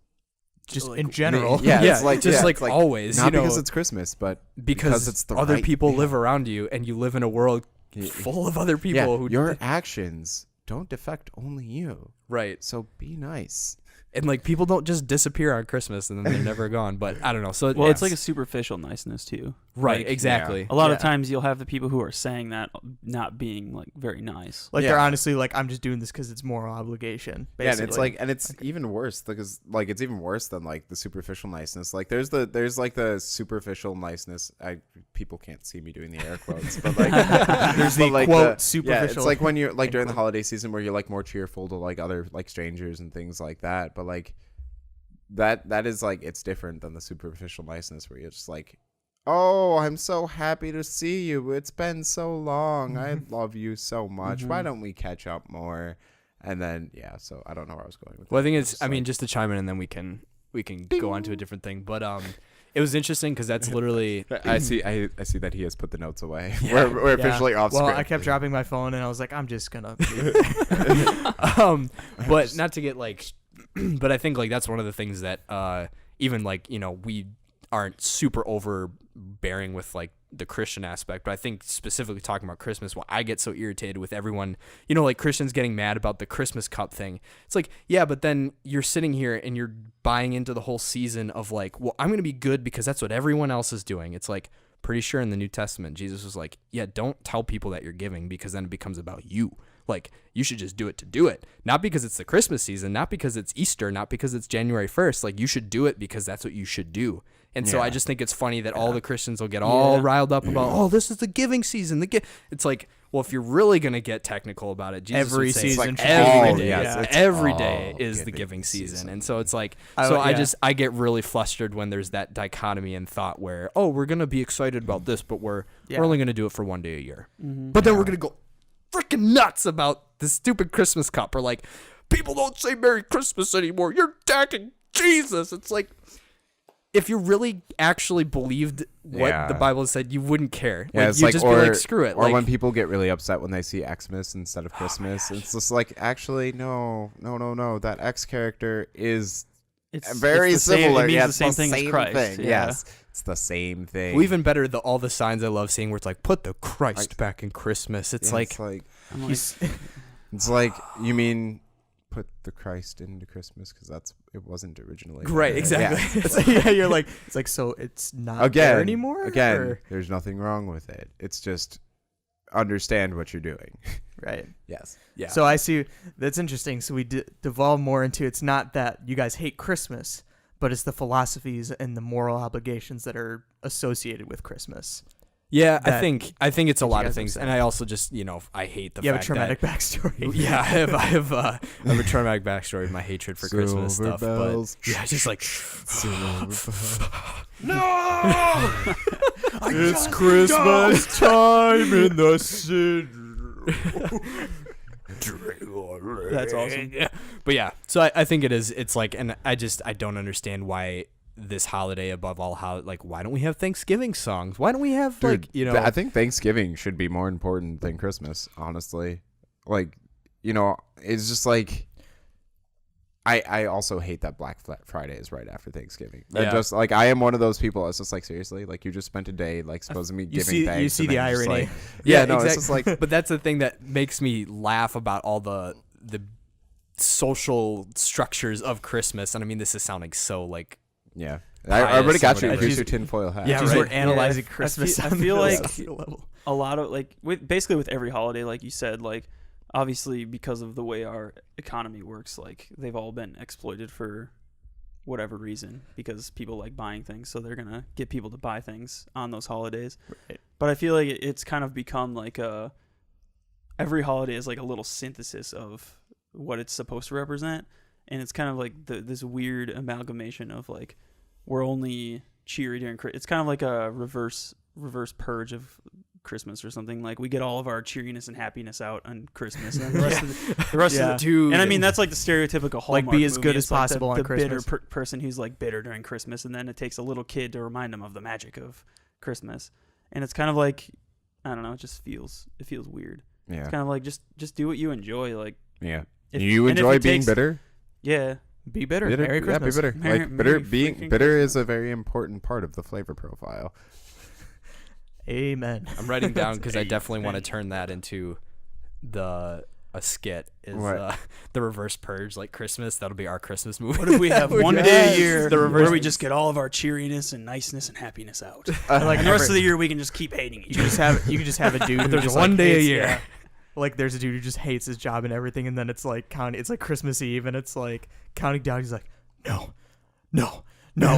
Just Like, in general. Yeah, Yeah, it's like just yeah, like it's like always. Not you know, because it's Christmas, but because it's the other right people thing. live around you, and you live in a world full of other people Yeah, who your actions don't affect only you. right. So be nice. And like people don't just disappear on Christmas and then they're never gone. But I don't know. So Well, it's like a superficial niceness too. right, like, exactly. A lot of Yeah. times you'll have the people who are saying that not being like very nice. Like Yeah. they're honestly like, I'm just doing this because it's moral obligation. Basically. Yeah, and it's like, and it's even worse because like it's even worse than like the superficial niceness. Like there's like the superficial niceness. People can't see me doing the air quotes, but like there's but, the like, quote Yeah, superficial. it's like when you're like during the quote. holiday season where you're like more cheerful to like other like strangers and things like that. But like that is like it's different than the superficial niceness where you're just like, oh, I'm so happy to see you. It's been so long. I love you so much. Why don't we catch up more? And then so I don't know where I was going with Well, I that. think It's it's. I mean, just to chime in, and then we can go on to a different thing. But it was interesting because that's literally. I see that he has put the notes away. Yeah. We're officially off Well, script. I kept dropping my phone and I was like, I'm just gonna. But not to get like, but I think like that's one of the things that even like we aren't super overbearing with like the Christian aspect, but I think specifically talking about Christmas, why I get so irritated with everyone, like Christians getting mad about the Christmas cup thing. It's like, yeah, but then you're sitting here and you're buying into the whole season of like, well, I'm going to be good because that's what everyone else is doing. It's like, pretty sure in the New Testament, Jesus was like, yeah, don't tell people that you're giving because then it becomes about you. Like, you should just do it to do it. Not because it's the Christmas season, not because it's Easter, not because it's January 1st. Like, you should do it because that's what you should do. And so I just think it's funny that all the Christians will get all riled up about, oh, this is the giving season. It's like, well, if you're really going to get technical about it, Jesus Every would say season it's should like be every giving. day. Yeah. It's Every all day is the giving giving season. season. And so it's like, Oh, I get really flustered when there's that dichotomy in thought where, oh, we're going to be excited about this, but we're only going to do it for one day a year. But then we're going to go freaking nuts about the stupid Christmas cup, or like, people don't say Merry Christmas anymore. You're attacking Jesus. It's like, if you really actually believed what the Bible said, you wouldn't care. Yeah, Like, it's you'd like, just or, be like, screw it. Or Like, when people get really upset when they see Xmas instead of Christmas, it's just like, actually, no. That X character is very it's the same- similar. It means Yeah, the it's same thing as Christ. thing. Yeah. Yes, it's the same thing. well, even better, all the signs I love seeing where it's like, put the Christ back in Christmas. It's Yeah, like, I'm like, it's like, you mean put the Christ into Christmas because it wasn't originally. right, there. exactly. Yeah. You're like, it's like, so it's not Again, there anymore? Again, Or- there's nothing wrong with it. It's just understand what you're doing. Right. Yes. Yeah. So I see. That's interesting. So we devolve more into, it's not that you guys hate Christmas, but it's the philosophies and the moral obligations that are associated with Christmas. yeah, I that think it's a you lot guys of things, upset. and I also just I hate the You have a fact traumatic that. backstory. Yeah, I have a traumatic backstory with my hatred for Christmas Silver stuff. bells. But yeah, it's just like It's Christmas time in the city. that's awesome. But yeah, so I think it is. It's like, and I don't understand why this holiday above all, why don't we have Thanksgiving songs? Why don't we have Dude, I think Thanksgiving should be more important than Christmas, honestly. Like, it's just like, I also hate that Black Friday is right after Thanksgiving. Yeah. Just like, I am one of those people. It's just like, seriously, like, you just spent a day like supposed to be giving thanks. You see and the then just, irony. like- yeah, no, exactly. it's just like, But that's the thing that makes me laugh about all the social structures of Christmas. And I mean, this is sounding so like, yeah. I already got you. whatever. Here's your tinfoil hat. Yeah, Just right. we're analyzing Yeah, Christmas. I on feel the like celestial level. a lot of basically with every holiday, like you said, like obviously because of the way our economy works, like they've all been exploited for whatever reason because people like buying things, so they're gonna get people to buy things on those holidays. Right. But I feel like it's kind of become like a every holiday is like a little synthesis of what it's supposed to represent, and it's kind of like this weird amalgamation of like we're only cheery during it's kind of like a reverse purge of Christmas or something. Like we get all of our cheeriness and happiness out on Christmas, and then the rest of the Dude. and I mean that's like the stereotypical Hallmark Like, be as movie. good It's as like possible on the Christmas. bitter person who's like bitter during Christmas, and then it takes a little kid to remind them of the magic of Christmas, and it's kind of like I don't know, it feels weird. Yeah. It's kind of like just do what you enjoy. Like Yeah. if- You and if enjoy it being takes- bitter? yeah, Be bitter. Bitter? Merry Yeah, Christmas. be bitter. Merry- Like bitter, Merry being freaking bitter Christmas. is a very important part of the flavor profile. Amen. I'm writing down because I definitely want to turn that into a skit. Is What? the reverse purge, like Christmas? That'll be our Christmas movie. what if we have one day a year The reverse- where we just get all of our cheeriness and niceness and happiness out, Like and the rest of the year we can just keep hating each other. you can just have a dude who There's just one like, day a hates- year. yeah. Like there's a dude who just hates his job and everything, and then it's like it's like Christmas Eve, and it's like counting down. He's like, no,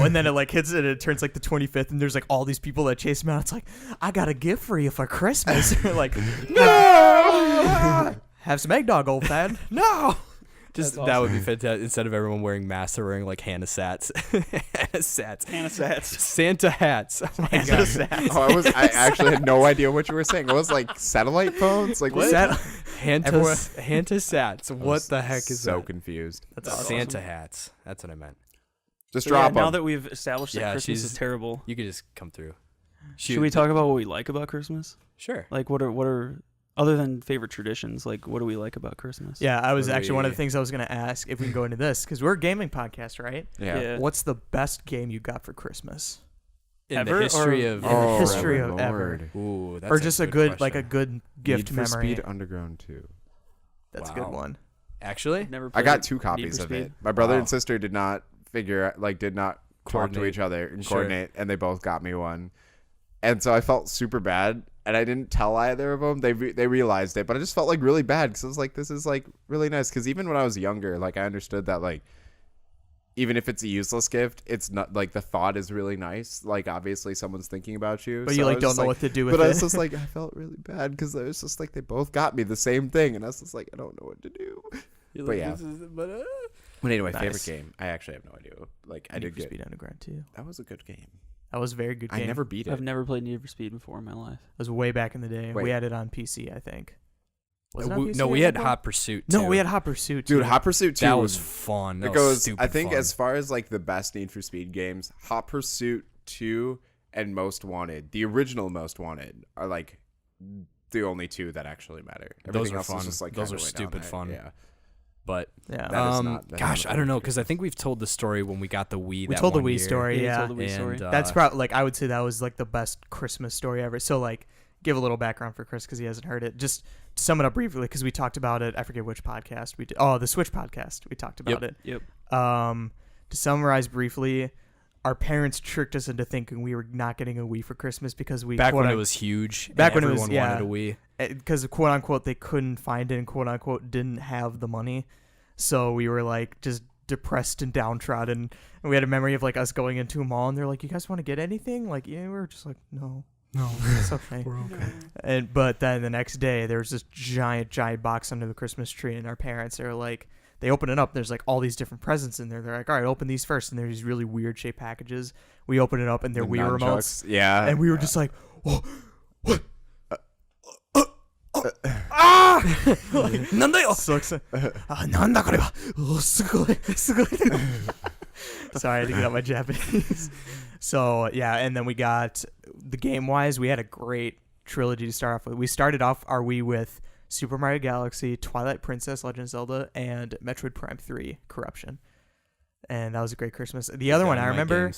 and then it like hits it, and it turns like the 25th, and there's like all these people that chase him out. It's like, I got a gift for you for Christmas. Like, no, have some eggnog, old fad. No. Just That's that would be fantastic. Instead of everyone wearing masks, they're wearing like Hannah Sats, Hannah Sats. Santa hats. Oh my God. Oh, I actually had no idea what you were saying. It was like satellite phones? Like what? Hanta Sats. What the heck is so that? confused. That's awesome. Santa hats. That's what I meant. Just So yeah, drop now them. that we've established that Yeah, Christmas she's- is terrible, You could just come through. should we talk about what we like about Christmas? Sure. Like what are other than favorite traditions? Like what do we like about Christmas? Yeah, I was What do actually one of we- the things I was gonna ask if we can go into this because we're a gaming podcast, right? Yeah. What's the best game you got for Christmas? In Ever, the history or- of In the history Lord. of ever. Ooh, that's Or just a good like a question. good gift Need for memory. Speed Underground 2. That's a good Wow. one. Actually, Never. I played got 2 Need copies for of Speed. it. My brother Wow. and sister did not did not talk to Coordinate. each other and Sure. coordinate, and they both got me one. And so I felt super bad, and I didn't tell either of them. They realized it, but I just felt like really bad because I was like, this is like really nice. Because even when I was younger, like I understood that like even if it's a useless gift, it's not like the thought is really nice. Like obviously someone's thinking about you, But so you I like was don't just know like- what to do with But I it. was just like, I felt really bad because I was just like, they both got me the same thing, and I was just like, I don't know what to do. But yeah. But anyway, Nice. favorite game. I actually have no idea. Like I Need did for get. Speed Underground too. That was a good game. That was a very good game. I never beat it. I've never played Need for Speed before in my life. It was way back in the day. Wait. We had it on PC, I think. Was it on PC No, we at had some point? Hot Pursuit. No, too. we had Hot Pursuit. Dude, too. Hot Pursuit 2. That was fun. That It was goes. stupid I think fun. as far as like the best Need for Speed games, Hot Pursuit 2 and Most Wanted, the original Most Wanted, are like the only 2 that actually matter. Those Everything are else fun. is just like Those kinda are way down stupid there. fun. Yeah. But Yeah. That is not- that is gosh, not I don't know favorite because I think we've told the story when we got the Wii. We that told the one Wii year. story, you yeah. told the Wii story. And, That's probably like I would say that was like the best Christmas story ever. So like give a little background for Chris because he hasn't heard it. Just to sum it up briefly because we talked about it. I forget which podcast we did. Oh, the Switch podcast. We talked about it. Yep. To summarize briefly, our parents tricked us into thinking we were not getting a Wii for Christmas because we back when it was huge. Back and when it was- everyone yeah. wanted a Wii. because quote unquote they couldn't find it and quote unquote didn't have the money, so we were like just depressed and downtrodden. And we had a memory of like us going into a mall and they're like, "You guys want to get anything?" Like, yeah, we were just like, "No, it's okay." We're okay. And but then the next day there was this giant box under the Christmas tree, and our parents are like, they open it up. There's like all these different presents in there. They're like, "All right, open these first." And there's these really weird shaped packages. We open it up and they're The Wii remotes, nunchucks. Yeah. and we were just like, "Whoa, what?" So excited. なんだこれは。すごい、すごい。Sorry, I had to get out my Japanese. So yeah, and then we got the game wise, we had a great trilogy to start off with. We started off our Wii with Super Mario Galaxy, Twilight Princess, Legend of Zelda, and Metroid Prime 3 Corruption. And that was a great Christmas. The other one I remember,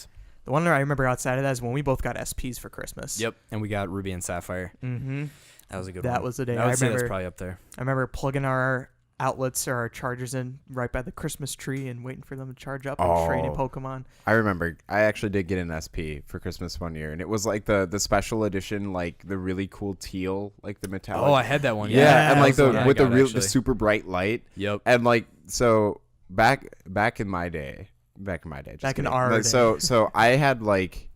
the one I remember outside of that is when we both got SPs for Christmas. Yep, and we got Ruby and Sapphire. Mm-hmm. That was a good one. That was the day. I would say that's remember. probably up there. I remember plugging our outlets or our chargers in right by the Christmas tree and waiting for them to charge up and training Pokemon. I remember. I actually did get an SP for Christmas one year, and it was like the special edition, like the really cool teal, like the metallic. Oh, I had that one. yeah, and like the Yeah, I with the got real actually. the super bright light, Yep. and like so back in my day, just Back in kidding. our Like, day. so I had like,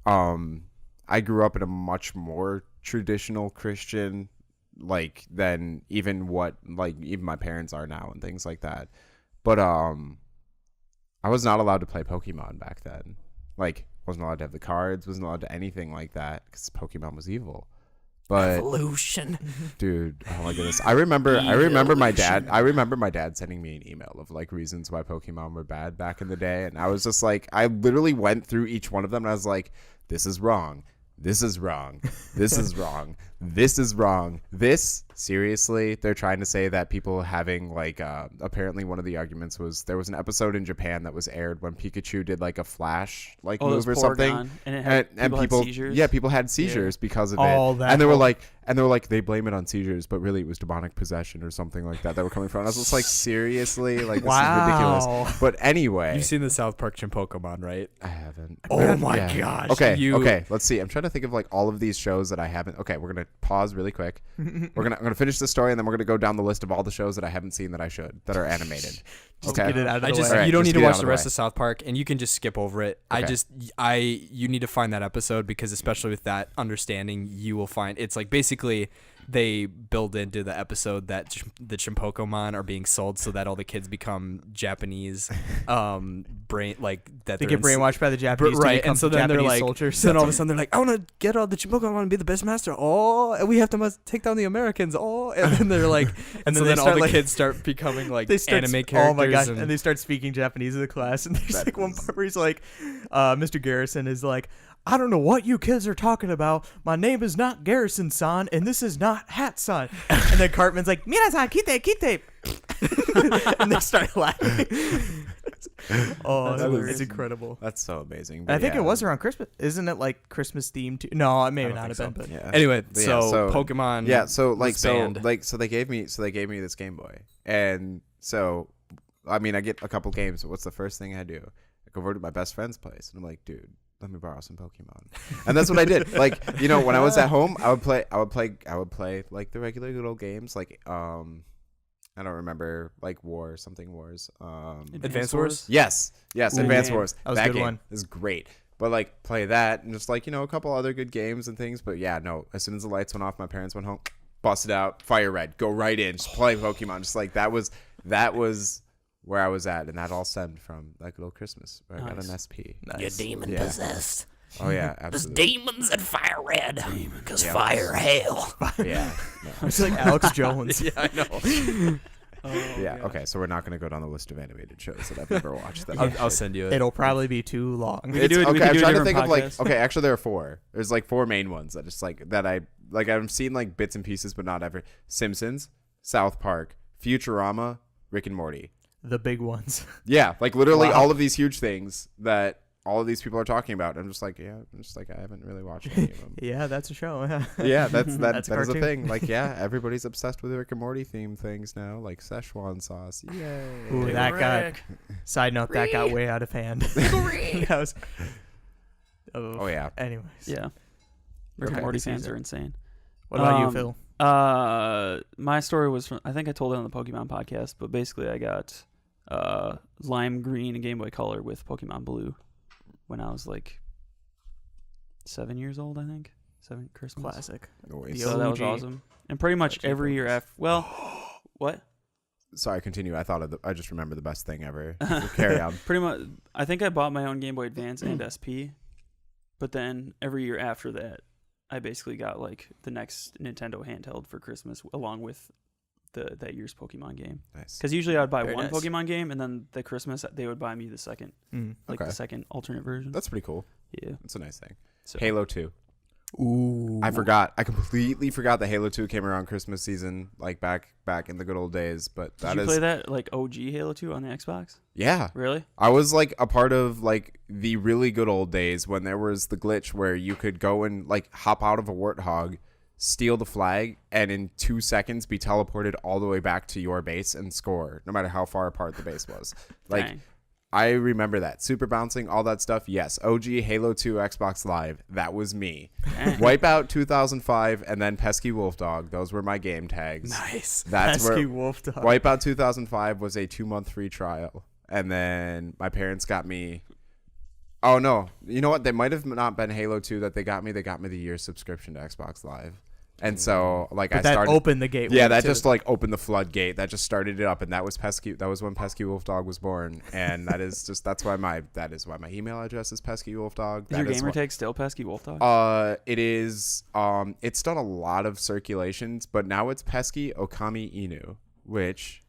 I grew up in a much more traditional Christian like than even what like even my parents are now and things like that. But I was not allowed to play Pokemon back then. Like, wasn't allowed to have the cards, wasn't allowed to anything like that because Pokemon was evil. But Evolution. dude, oh my goodness, I remember my dad sending me an email of like reasons why Pokemon were bad back in the day, and I was just like, I literally went through each one of them and I was like, this is wrong. This is wrong. This is wrong. This is wrong. This, seriously, they're trying to say that people having like apparently one of the arguments was there was an episode in Japan that was aired when Pikachu did like a flash like move or something, and people had seizures. Yeah, people had seizures because of All it, that and they were like they blame it on seizures, but really it was demonic possession or something like that were coming from. I was just like, seriously, like this is ridiculous. But anyway, You've seen the South Park Pokemon, right? I haven't. Oh my gosh. Okay. Let's see. I'm trying to think of like all of these shows that I haven't. Okay, we're gonna pause really quick. I'm gonna finish the story and then we're gonna go down the list of all the shows that I haven't seen that I should that are animated. Okay. Get it out of the way. All right, you don't just need to get it watch out the of the rest way. of South Park, and you can just skip over it. Okay. You need to find that episode because especially with that understanding, you will find it's like basically they build into the episode that the Chimpokemon are being sold so that all the kids become Japanese, brain like that They get brainwashed by the Japanese, to right? become And so then Japanese they're like, soldiers. then all of a sudden they're like, I want to get all the Chimpokemon and be the best master. Oh, and we have to take down the Americans. Oh, and then they're like, and so then all the kids start becoming like anime characters. Oh my gosh! And they start speaking Japanese in the class, and there's like one part where he's like, Mr. Garrison is like, I don't know what you kids are talking about. My name is not Garrison-san, and this is not Hat-san. And then Cartman's like, Mina-san, kite. And they start laughing. It's incredible. That's so amazing. I But think yeah. it was around Christmas. Isn't it like Christmas themed too? No, it may not have been. But Yeah. Anyway, But so Pokemon. Yeah, so like was banned. so they gave me this Game Boy, and so I mean I get a couple games. But what's the first thing I do? I go over to my best friend's place, and I'm like, dude, let me borrow some Pokemon. And that's what I did. Like, you know, when I was at home, I would play like the regular good old games, like I don't remember, like something Wars. Advance Wars? Yes, Advance Wars. That was a good game one. is great. But like play that and just like, you know, a couple other good games and things. But yeah, no. As soon as the lights went off, my parents went home, busted out, Fire Red, go right in, just play Pokemon. Just like that was where I was at, and that all stemmed from that good old Christmas where I got an SP. You're demon Yeah. possessed. Oh yeah, There's absolutely. demons in Fire Red. Because fire hell. Yeah. it's like Alex Jones. Yeah, I know. Yeah. Okay, so we're not gonna go down the list of animated shows that I've never watched. That I'll send you it. It'll probably be too long. We could do it- we okay, could I'm do a trying to different think of like podcast. okay, actually there are four. There's like four main ones that just like that I've seen like bits and pieces, but not ever. Simpsons, South Park, Futurama, Rick and Morty. The big ones. Yeah, like literally Wow. all of these huge things that all of these people are talking about. I'm just like, I haven't really watched any of them. Yeah, that's a show. Yeah, that's That's a that is a cartoon. thing. Like, yeah, everybody's obsessed with Rick and Morty themed things now, like Szechuan sauce. Yay! Ooh, that got. Side note, that got way out of hand. That was. Oh yeah. Anyways. Yeah. Rick Okay. and Morty This fans season. are insane. What about you, Um, Phil? My story was from, I think I told it on the Pokemon podcast, but basically I got lime green and Game Boy Color with Pokemon Blue when I was like 7 years old, I think. 7 Christmas. Classic. Noise. So that was OG. awesome. And pretty much every year after, well, what? Sorry, continue. I just remember the best thing ever. Carry on. Pretty much, I think I bought my own Game Boy Advance and SP, but then every year after that, I basically got like the next Nintendo handheld for Christmas along with that year's Pokemon game. Nice. Because usually I'd buy Very one nice. Pokemon game, and then the Christmas they would buy me the second, like Okay. the second alternate version. That's pretty cool. Yeah. That's a nice thing. So, Halo 2. Ooh. I forgot. I completely forgot that Halo 2 came around Christmas season, like back in the good old days. But Did that you is play that like OG Halo 2 on the Xbox? yeah. Really? I was like a part of like the really good old days when there was the glitch where you could go and like hop out of a warthog, steal the flag, and in 2 seconds be teleported all the way back to your base and score, no matter how far apart the base was. Like Dang. I remember that. Super bouncing, all that stuff. Yes. OG Halo 2 Xbox Live. That was me. Dang. Wipeout 2005 and then Pesky Wolf Dog. Those were my game tags. Nice. That's Pesky where Wolf Dog. Wipeout 2005 was a 2-month free trial. And then my parents got me. Oh, no. You know what? They might have not been Halo 2 that they got me. They got me the year subscription to Xbox Live. And so like But I that started opened the gateway. Yeah, that to- just like opened the floodgate. That just started it up, and that was Pesky. That was when Pesky Wolf Dog was born, and that's why my email address is Pesky Wolf Dog. Is your gamer tag still Pesky Wolf Dog? It is. It's done a lot of circulations, but now it's Pesky Okami Inu, which.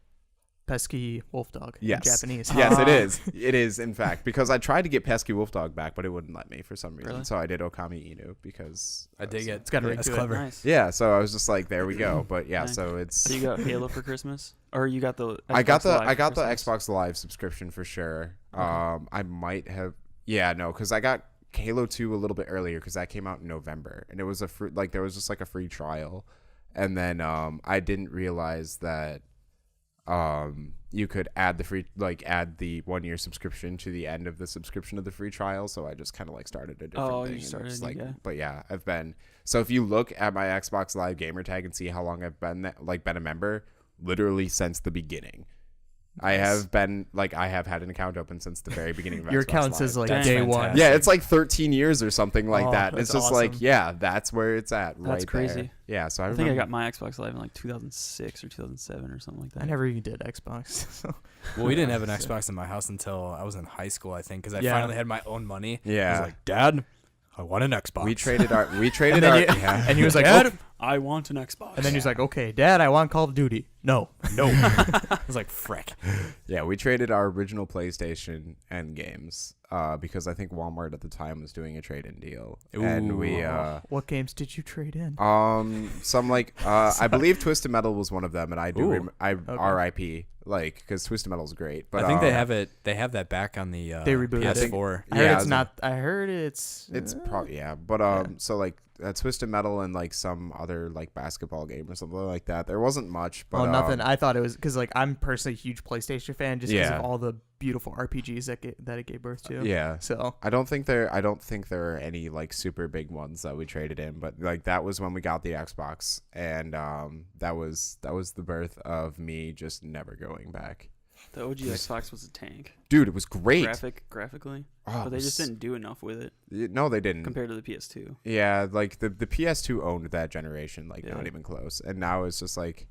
Pesky wolf dog Yes. in Japanese. Yes, it is. It is, in fact, because I tried to get Pesky Wolf Dog back, but it wouldn't let me for some reason. Really? So I did Okami Inu because I dig it. It's got a ring That's to it. clever. Nice. Yeah, so I was just like, there we go. But yeah, Nice. so it's. So you got Halo for Christmas, or you got the? Xbox I got the Live for Christmas? Xbox Live subscription for sure. Okay. I might have. Yeah, no, because I got Halo 2 a little bit earlier because that came out in November, and it was there was just like a free trial, and then I didn't realize that you could add the 1 year subscription to the end of the subscription of the free trial, so I just kind of like started a different Oh, thing. you and started it's a new guy. But yeah, I've been. So if you look at my Xbox Live gamer tag and see how long I've been been a member, literally since the beginning. I have had an account open since the very beginning of Your Xbox account Live. says like That's day fantastic. one. Yeah, it's like 13 years or something like Oh, that. that's It's just like, awesome. yeah, that's where it's at right That's crazy. there. Yeah, so I I remember. think I got my Xbox Live in like 2006 or 2007 or something like that. I never even did Xbox. So. Well, we didn't have an Xbox in my house until I was in high school, I think, because I Yeah. finally had my own money. I Yeah. was like, Dad, I want an Xbox. we traded our And he was like, Dad, "Oh," I want an Xbox. and then he's like, okay, Dad, I want Call of Duty. No. I was like, frick. Yeah, we traded our original PlayStation and games because I think Walmart at the time was doing a trade-in deal, and we What games did you trade in? some like I believe Twisted Metal was one of them, and I do Ooh. RIP because Twisted Metal's great, but I think they have it. They have that back on the They rebooted it. PS4. I heard yeah, it's not. I heard it's. It's probably but so like Twisted Metal and like some other like basketball game or something like that. There wasn't much, but nothing. I thought it was because like I'm personally a huge PlayStation fan just because Yeah. of all the beautiful RPGs that it gave birth to. Yeah. So I don't think there are any like super big ones that we traded in, but like that was when we got the Xbox, and that was the birth of me just never going back. the OG Xbox was a tank. Dude, it was great. Graphically, Oh, but they it just was- didn't do enough with it No, they didn't. compared to the PS2. Yeah, like the PS2 owned that generation, like Yeah. not even close. And now it's just like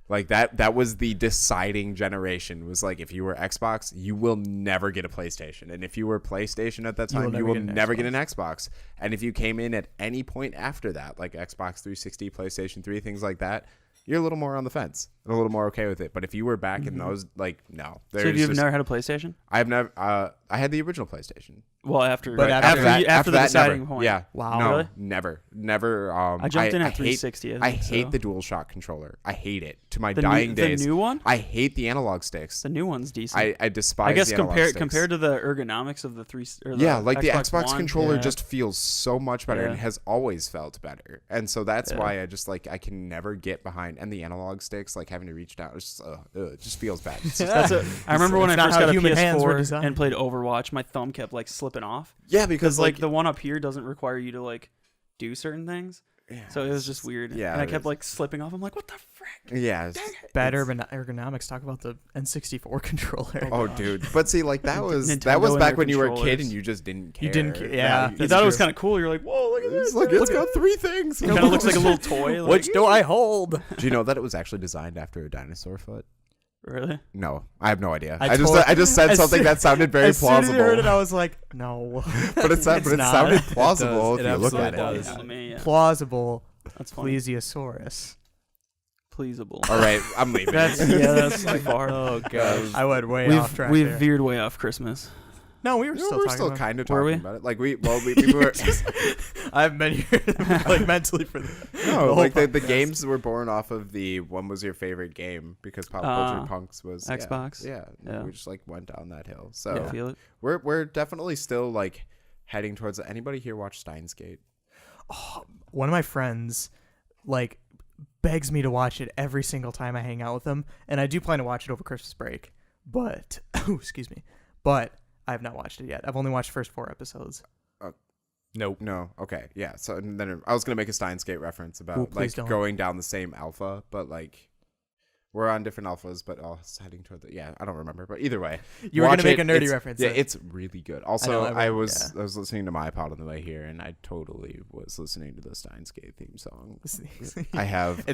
that was the deciding generation. Was like if you were Xbox, you will never get a PlayStation. And if you were PlayStation at that time, you will never get an Xbox. And if you came in at any point after that, like Xbox 360, PlayStation 3, things like that, you're a little more on the fence and a little more okay with it. But if you were back in those, like, no. So you've never had a PlayStation? I've never I had the original PlayStation. Well, after But after the that, deciding never. point. Yeah. Wow. No, Really? never. I jumped in at hate- 360. I think, hate so. the DualShock controller. I hate it to my The dying new, days. The new one? I hate the analog sticks. The new one's decent. I despise. I guess the analog compared sticks. to the ergonomics of the like the Xbox One, controller yeah. just feels so much better and Yeah. has always felt better, and so that's Yeah. why I just like I can never get behind. And the analog sticks, like having to reach down, it's just, it just feels bad. It's just, That's it. I remember when I it's not first how got a human hands were PS4 designed. and played Overwatch, my thumb kept like slipping off yeah, because because like the one up here doesn't require you to like do certain things. yeah, So it was just weird. Yeah, and I it kept is. like slipping off. I'm like, what the frick? yeah. bad ergonomics. Talk about the N64 controller. Oh, gosh. dude. But see, like that was Nintendo and back their when you were a kid controllers. and you just didn't care. You didn't ca- yeah. You That's thought it was true. kind of cool. You're like, whoa, look at this. It's like it's got 3 things. It kind of looks like a little toy. Like, Which do I hold? Do you know that it was actually designed after a dinosaur foot? really? No, I have no idea. I I told- just said as something soon- that sounded very as soon as plausible. I heard it, I was like, no. but it It's not. sounded plausible It if you look at absolutely it. does. Yeah, to me, yeah. Plausible That's funny. plesiosaurus. Pleasable. All right, I'm leaving. That's too far. Oh gosh. I went way We've off track we've there. veered way off Christmas. No, we were No, still we're talking still about kind of Were we? talking about it. Like we were. I haven't been here like mentally for the No, whole like the podcast. games were born off of the when was your favorite game because Pop Culture Punks was Xbox. Yeah, Yeah. we just like went down that hill. So I feel it. we're definitely still like heading towards. Anybody here watch Steins Gate? one of my friends like begs me to watch it every single time I hang out with him, and I do plan to watch it over Christmas break. But excuse me, but I have not watched it yet. I've only watched the first 4 episodes. Nope. No. Okay. Yeah. So and then I was gonna make a Steins Gate reference about Ooh, please like don't. going down the same alpha, but like We're on different alphas, but it's heading toward I don't remember. But either way. You were going to make a nerdy It's- reference. Yeah, it's really good. Also, I know, I was listening to my iPod on the way here, and I totally was listening to the Steins Gate theme song. It's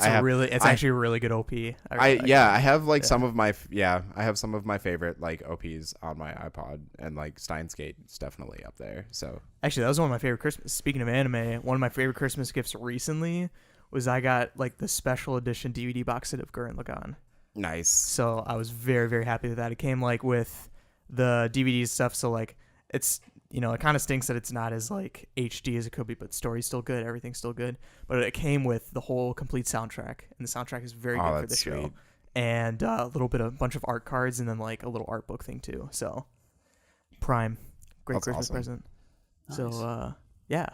actually a really good OP. I have like some of my I have some of my favorite like OPs on my iPod, and like Steins Gate is definitely up there. So actually, that was one of my favorite Christmas. Speaking of anime, one of my favorite Christmas gifts recently was I got like the special edition DVD box set of Gurren Lagann. nice. So I was very, very happy with that. It came like with the DVD stuff. So like it's, it kind of stinks that it's not as like HD as it could be, but story's still good. Everything's still good. But it came with the whole complete soundtrack, and the soundtrack is very good for the show. Sweet. And a bunch of art cards, and then like a little art book thing too. So prime, great That's Christmas awesome. present. Nice. So yeah.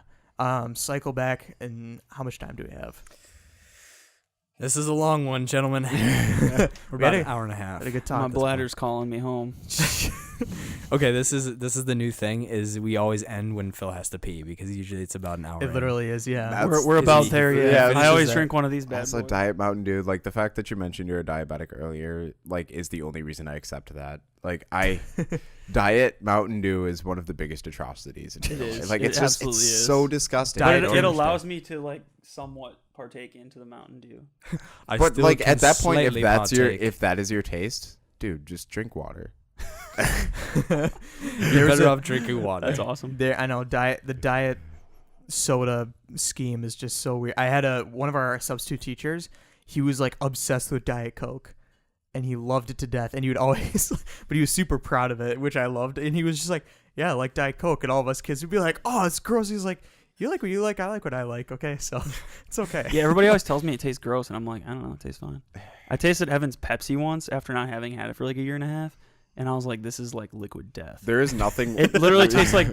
Cycle back, and how much time do we have? This is a long one, gentlemen. We're about an hour and a half. Had a good talk. My this point. bladder's calling me home. Okay, this is the new thing. Is we always end when Phil has to pee because usually it's about an hour. It literally is, yeah. That's- We're about he- there. he Yeah, I finishes always that. drink one of these bad Also, boys. Diet Mountain Dew. Like the fact that you mentioned you're a diabetic earlier, like, is the only reason I accept that. Like, Diet Mountain Dew is one of the biggest atrocities in It my is. life. Like, It it's just absolutely is. so disgusting. But Diet it Orange allows me to like somewhat partake into the Mountain Dew. I But still like can at that point, slightly if that is your taste, dude, just drink water. you're better off drinking water. That's awesome. I know the diet soda scheme is just so weird. I had one of our substitute teachers. He was like obsessed with Diet Coke, and he loved it to death. And he would always, but he was super proud of it, which I loved. And he was just like, "Yeah, I like Diet Coke." And all of us kids would be like, "Oh, it's gross." He's like, "You like what you like. I like what I like." Okay, so it's okay. Yeah, everybody always tells me it tastes gross, and I'm like, I don't know, it tastes fine. I tasted Evan's Pepsi once after not having had it for like a year and a half, and I was like, this is like liquid death. There is nothing. It literally tastes like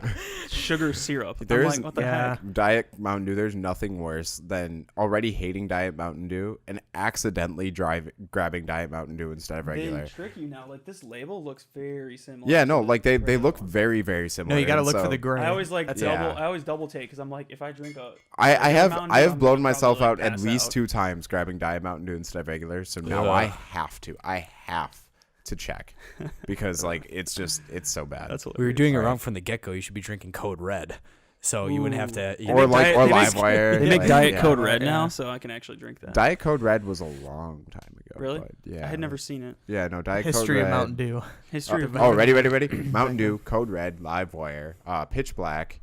sugar syrup. There I'm is- like, what the yeah. heck? Diet Mountain Dew. There's nothing worse than already hating Diet Mountain Dew and accidentally grabbing Diet Mountain Dew instead of regular. They trick you now. Like this label looks very similar. Yeah, to no, the like they regular look one. very, very similar. No, you got to and look for so the gray. I always like That's double. Yeah. I always double take because I'm like, if I drink a, I have Mountain I Dew, have I'm blown gonna myself probably, out like, at pass least out. 2 times grabbing Diet Mountain Dew instead of regular. So now Ugh. I have to check because like it's so bad. That's We were doing it wrong from the get go. You should be drinking Code Red, so you wouldn't have to. or like or they make- LiveWire. They make like, Diet yeah. Code Red Yeah. now, so I can actually drink that. Diet Code Red was a long time ago. Really? but yeah. I had never seen it. Yeah, no Diet History Code of Red. Mountain Dew. History of Oh, ready. Mountain Dew, Code Red, LiveWire, Pitch Black,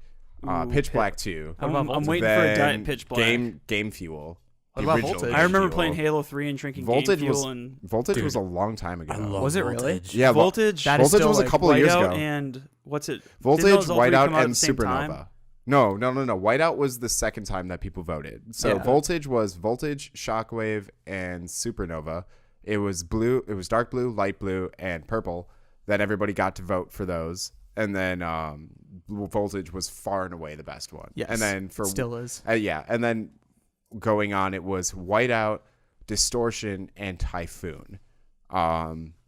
Ooh, Pitch Black 2. I'm, about I'm Voltage? waiting for a then Diet Pitch Black. Game Fuel. What the about original Voltage? I remember Fuel. playing Halo 3 and drinking Voltage Game was- Fuel and Voltage Dude, was a long time ago. I love Was it really? Voltage. Yeah, Voltage. That is Voltage still, was a like, couple of years Whiteout ago. and what's it? Voltage, Didn't those all three Whiteout, come out at and the same Supernova. time? No. Whiteout was the second time that people voted. So Yeah. Voltage was Voltage, Shockwave, and Supernova. It was blue. It was dark blue, light blue, and purple. Then everybody got to vote for those. And then Voltage was far and away the best one. Yes, And then for still is. yeah. And then going on, it was Whiteout, Distortion, and Typhoon.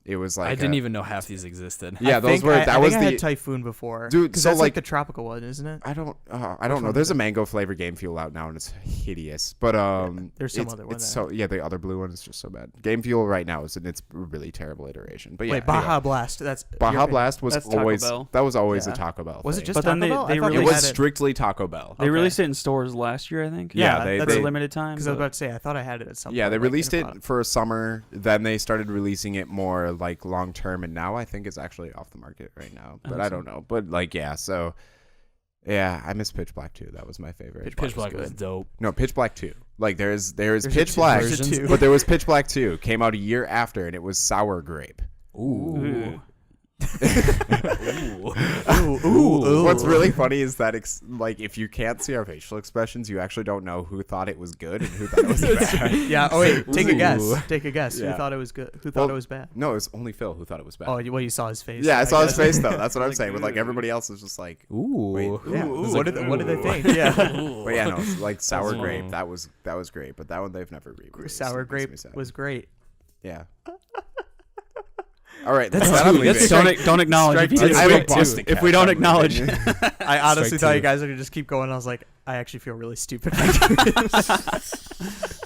It was like I didn't even know half these existed. Yeah, those were. I That was think I the. had Typhoon before. Dude, because so, that's like- the tropical one, isn't it? I don't know. one There's is a it? mango flavor Game Fuel out now, and it's hideous. But there's some it's, other one It's that- so the other blue one is just so bad. Game Fuel right now is in its really terrible iteration. But yeah, Wait, Baja anyway. Blast. That's Baja your- Blast was That's Taco always Bell. that was always Yeah. a Taco Bell. Was it thing. just But then Taco they- Bell? they I thought really It they was had strictly Taco Bell. They Okay. released it in stores last year, I think. Yeah, they- for a limited time. Because I was but- about to say, I thought I had it at some point. Yeah, they like, in a released it product. for a summer. Then they started releasing it more like long term, and now I think it's actually off the market right now. But I Awesome. don't know. But like, yeah, so yeah, I miss Pitch Black 2. That was my favorite. Pitch Black was dope. No, Pitch Black 2. Like there's There's a Pitch two Black, versions. There's a two. but there was Pitch Black 2. Came out a year after, and it was Sour Grape. Ooh. Ooh. What's really funny is that like if you can't see our facial expressions, you actually don't know who thought it was good and who thought it was bad. Yeah. Oh wait, take a guess. Ooh. Take a guess. Yeah. Who thought it was good? Who thought Well, it was bad? No, it was only Phil who thought it was bad. Oh, you saw his face. yeah, I saw his guess. face though. That's what I'm Like, saying. But like ooh. everybody else was just like, Ooh. wait, yeah. Ooh, It was what like, did they think? ooh. Yeah. But yeah, no, it's like Sour Ooh. Grape. That was great. But that one they've never re-released. Sour It makes Grape me sad. was great. Yeah. All right, That's that'll two. leave That's it. Don't acknowledge Strike if, two. you- I have a if, Boston if Cat we don't for acknowledge. some reason. I honestly Strike thought two. you guys were gonna just keep going. I was like, I actually feel really stupid.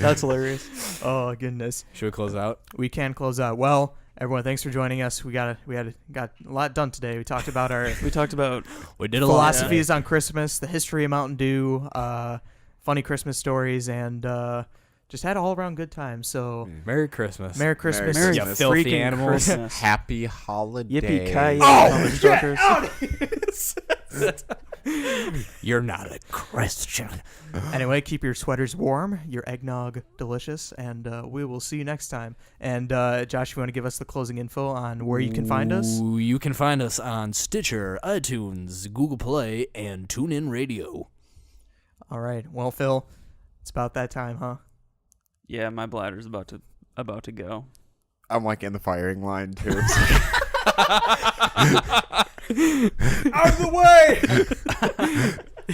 That's hilarious. Oh goodness. Should we close out? We can close out. Well, everyone, thanks for joining us. We got a lot done today. We talked about our We talked about We did a lot. philosophies on Christmas, the history of Mountain Dew, funny Christmas stories, and just had an all-around good time. So Merry Christmas. Merry Christmas. Merry you filthy freaking animals. Christmas. Happy holiday. Yippee-ki-yay, You're not a Christian. Anyway, keep your sweaters warm, your eggnog delicious, and we will see you next time. And Josh, you want to give us the closing info on where you can find us? Ooh, you can find us on Stitcher, iTunes, Google Play, and TuneIn Radio. All right. Well, Phil, it's about that time, huh? Yeah, my bladder's about to go. I'm like in the firing line too. Out of the way!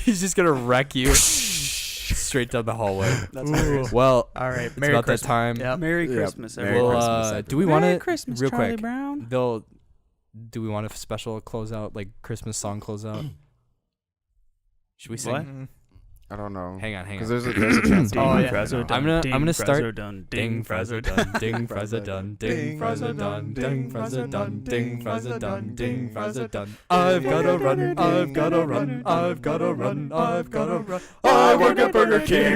He's just gonna wreck you straight down the hallway. That's hilarious. Well, All right. it's Merry about Christmas. that time. Yep. Merry Yep. Christmas, Merry everyone. Christmas, Do we everyone. want Merry to Christmas, real Charlie quick? Brown. Do we want a special closeout, like Christmas song closeout? Should we sing? What? I don't know. Hang on. Because there's a chance. Oh, yeah. I'm gonna start. Ding, Ding frazzo done, ding frazzo done, ding frazzo done, ding frazzo done, ding frazzo done, ding frazzo done. I've gotta run, I've gotta run, I've gotta run, I've gotta run. I work at Burger King.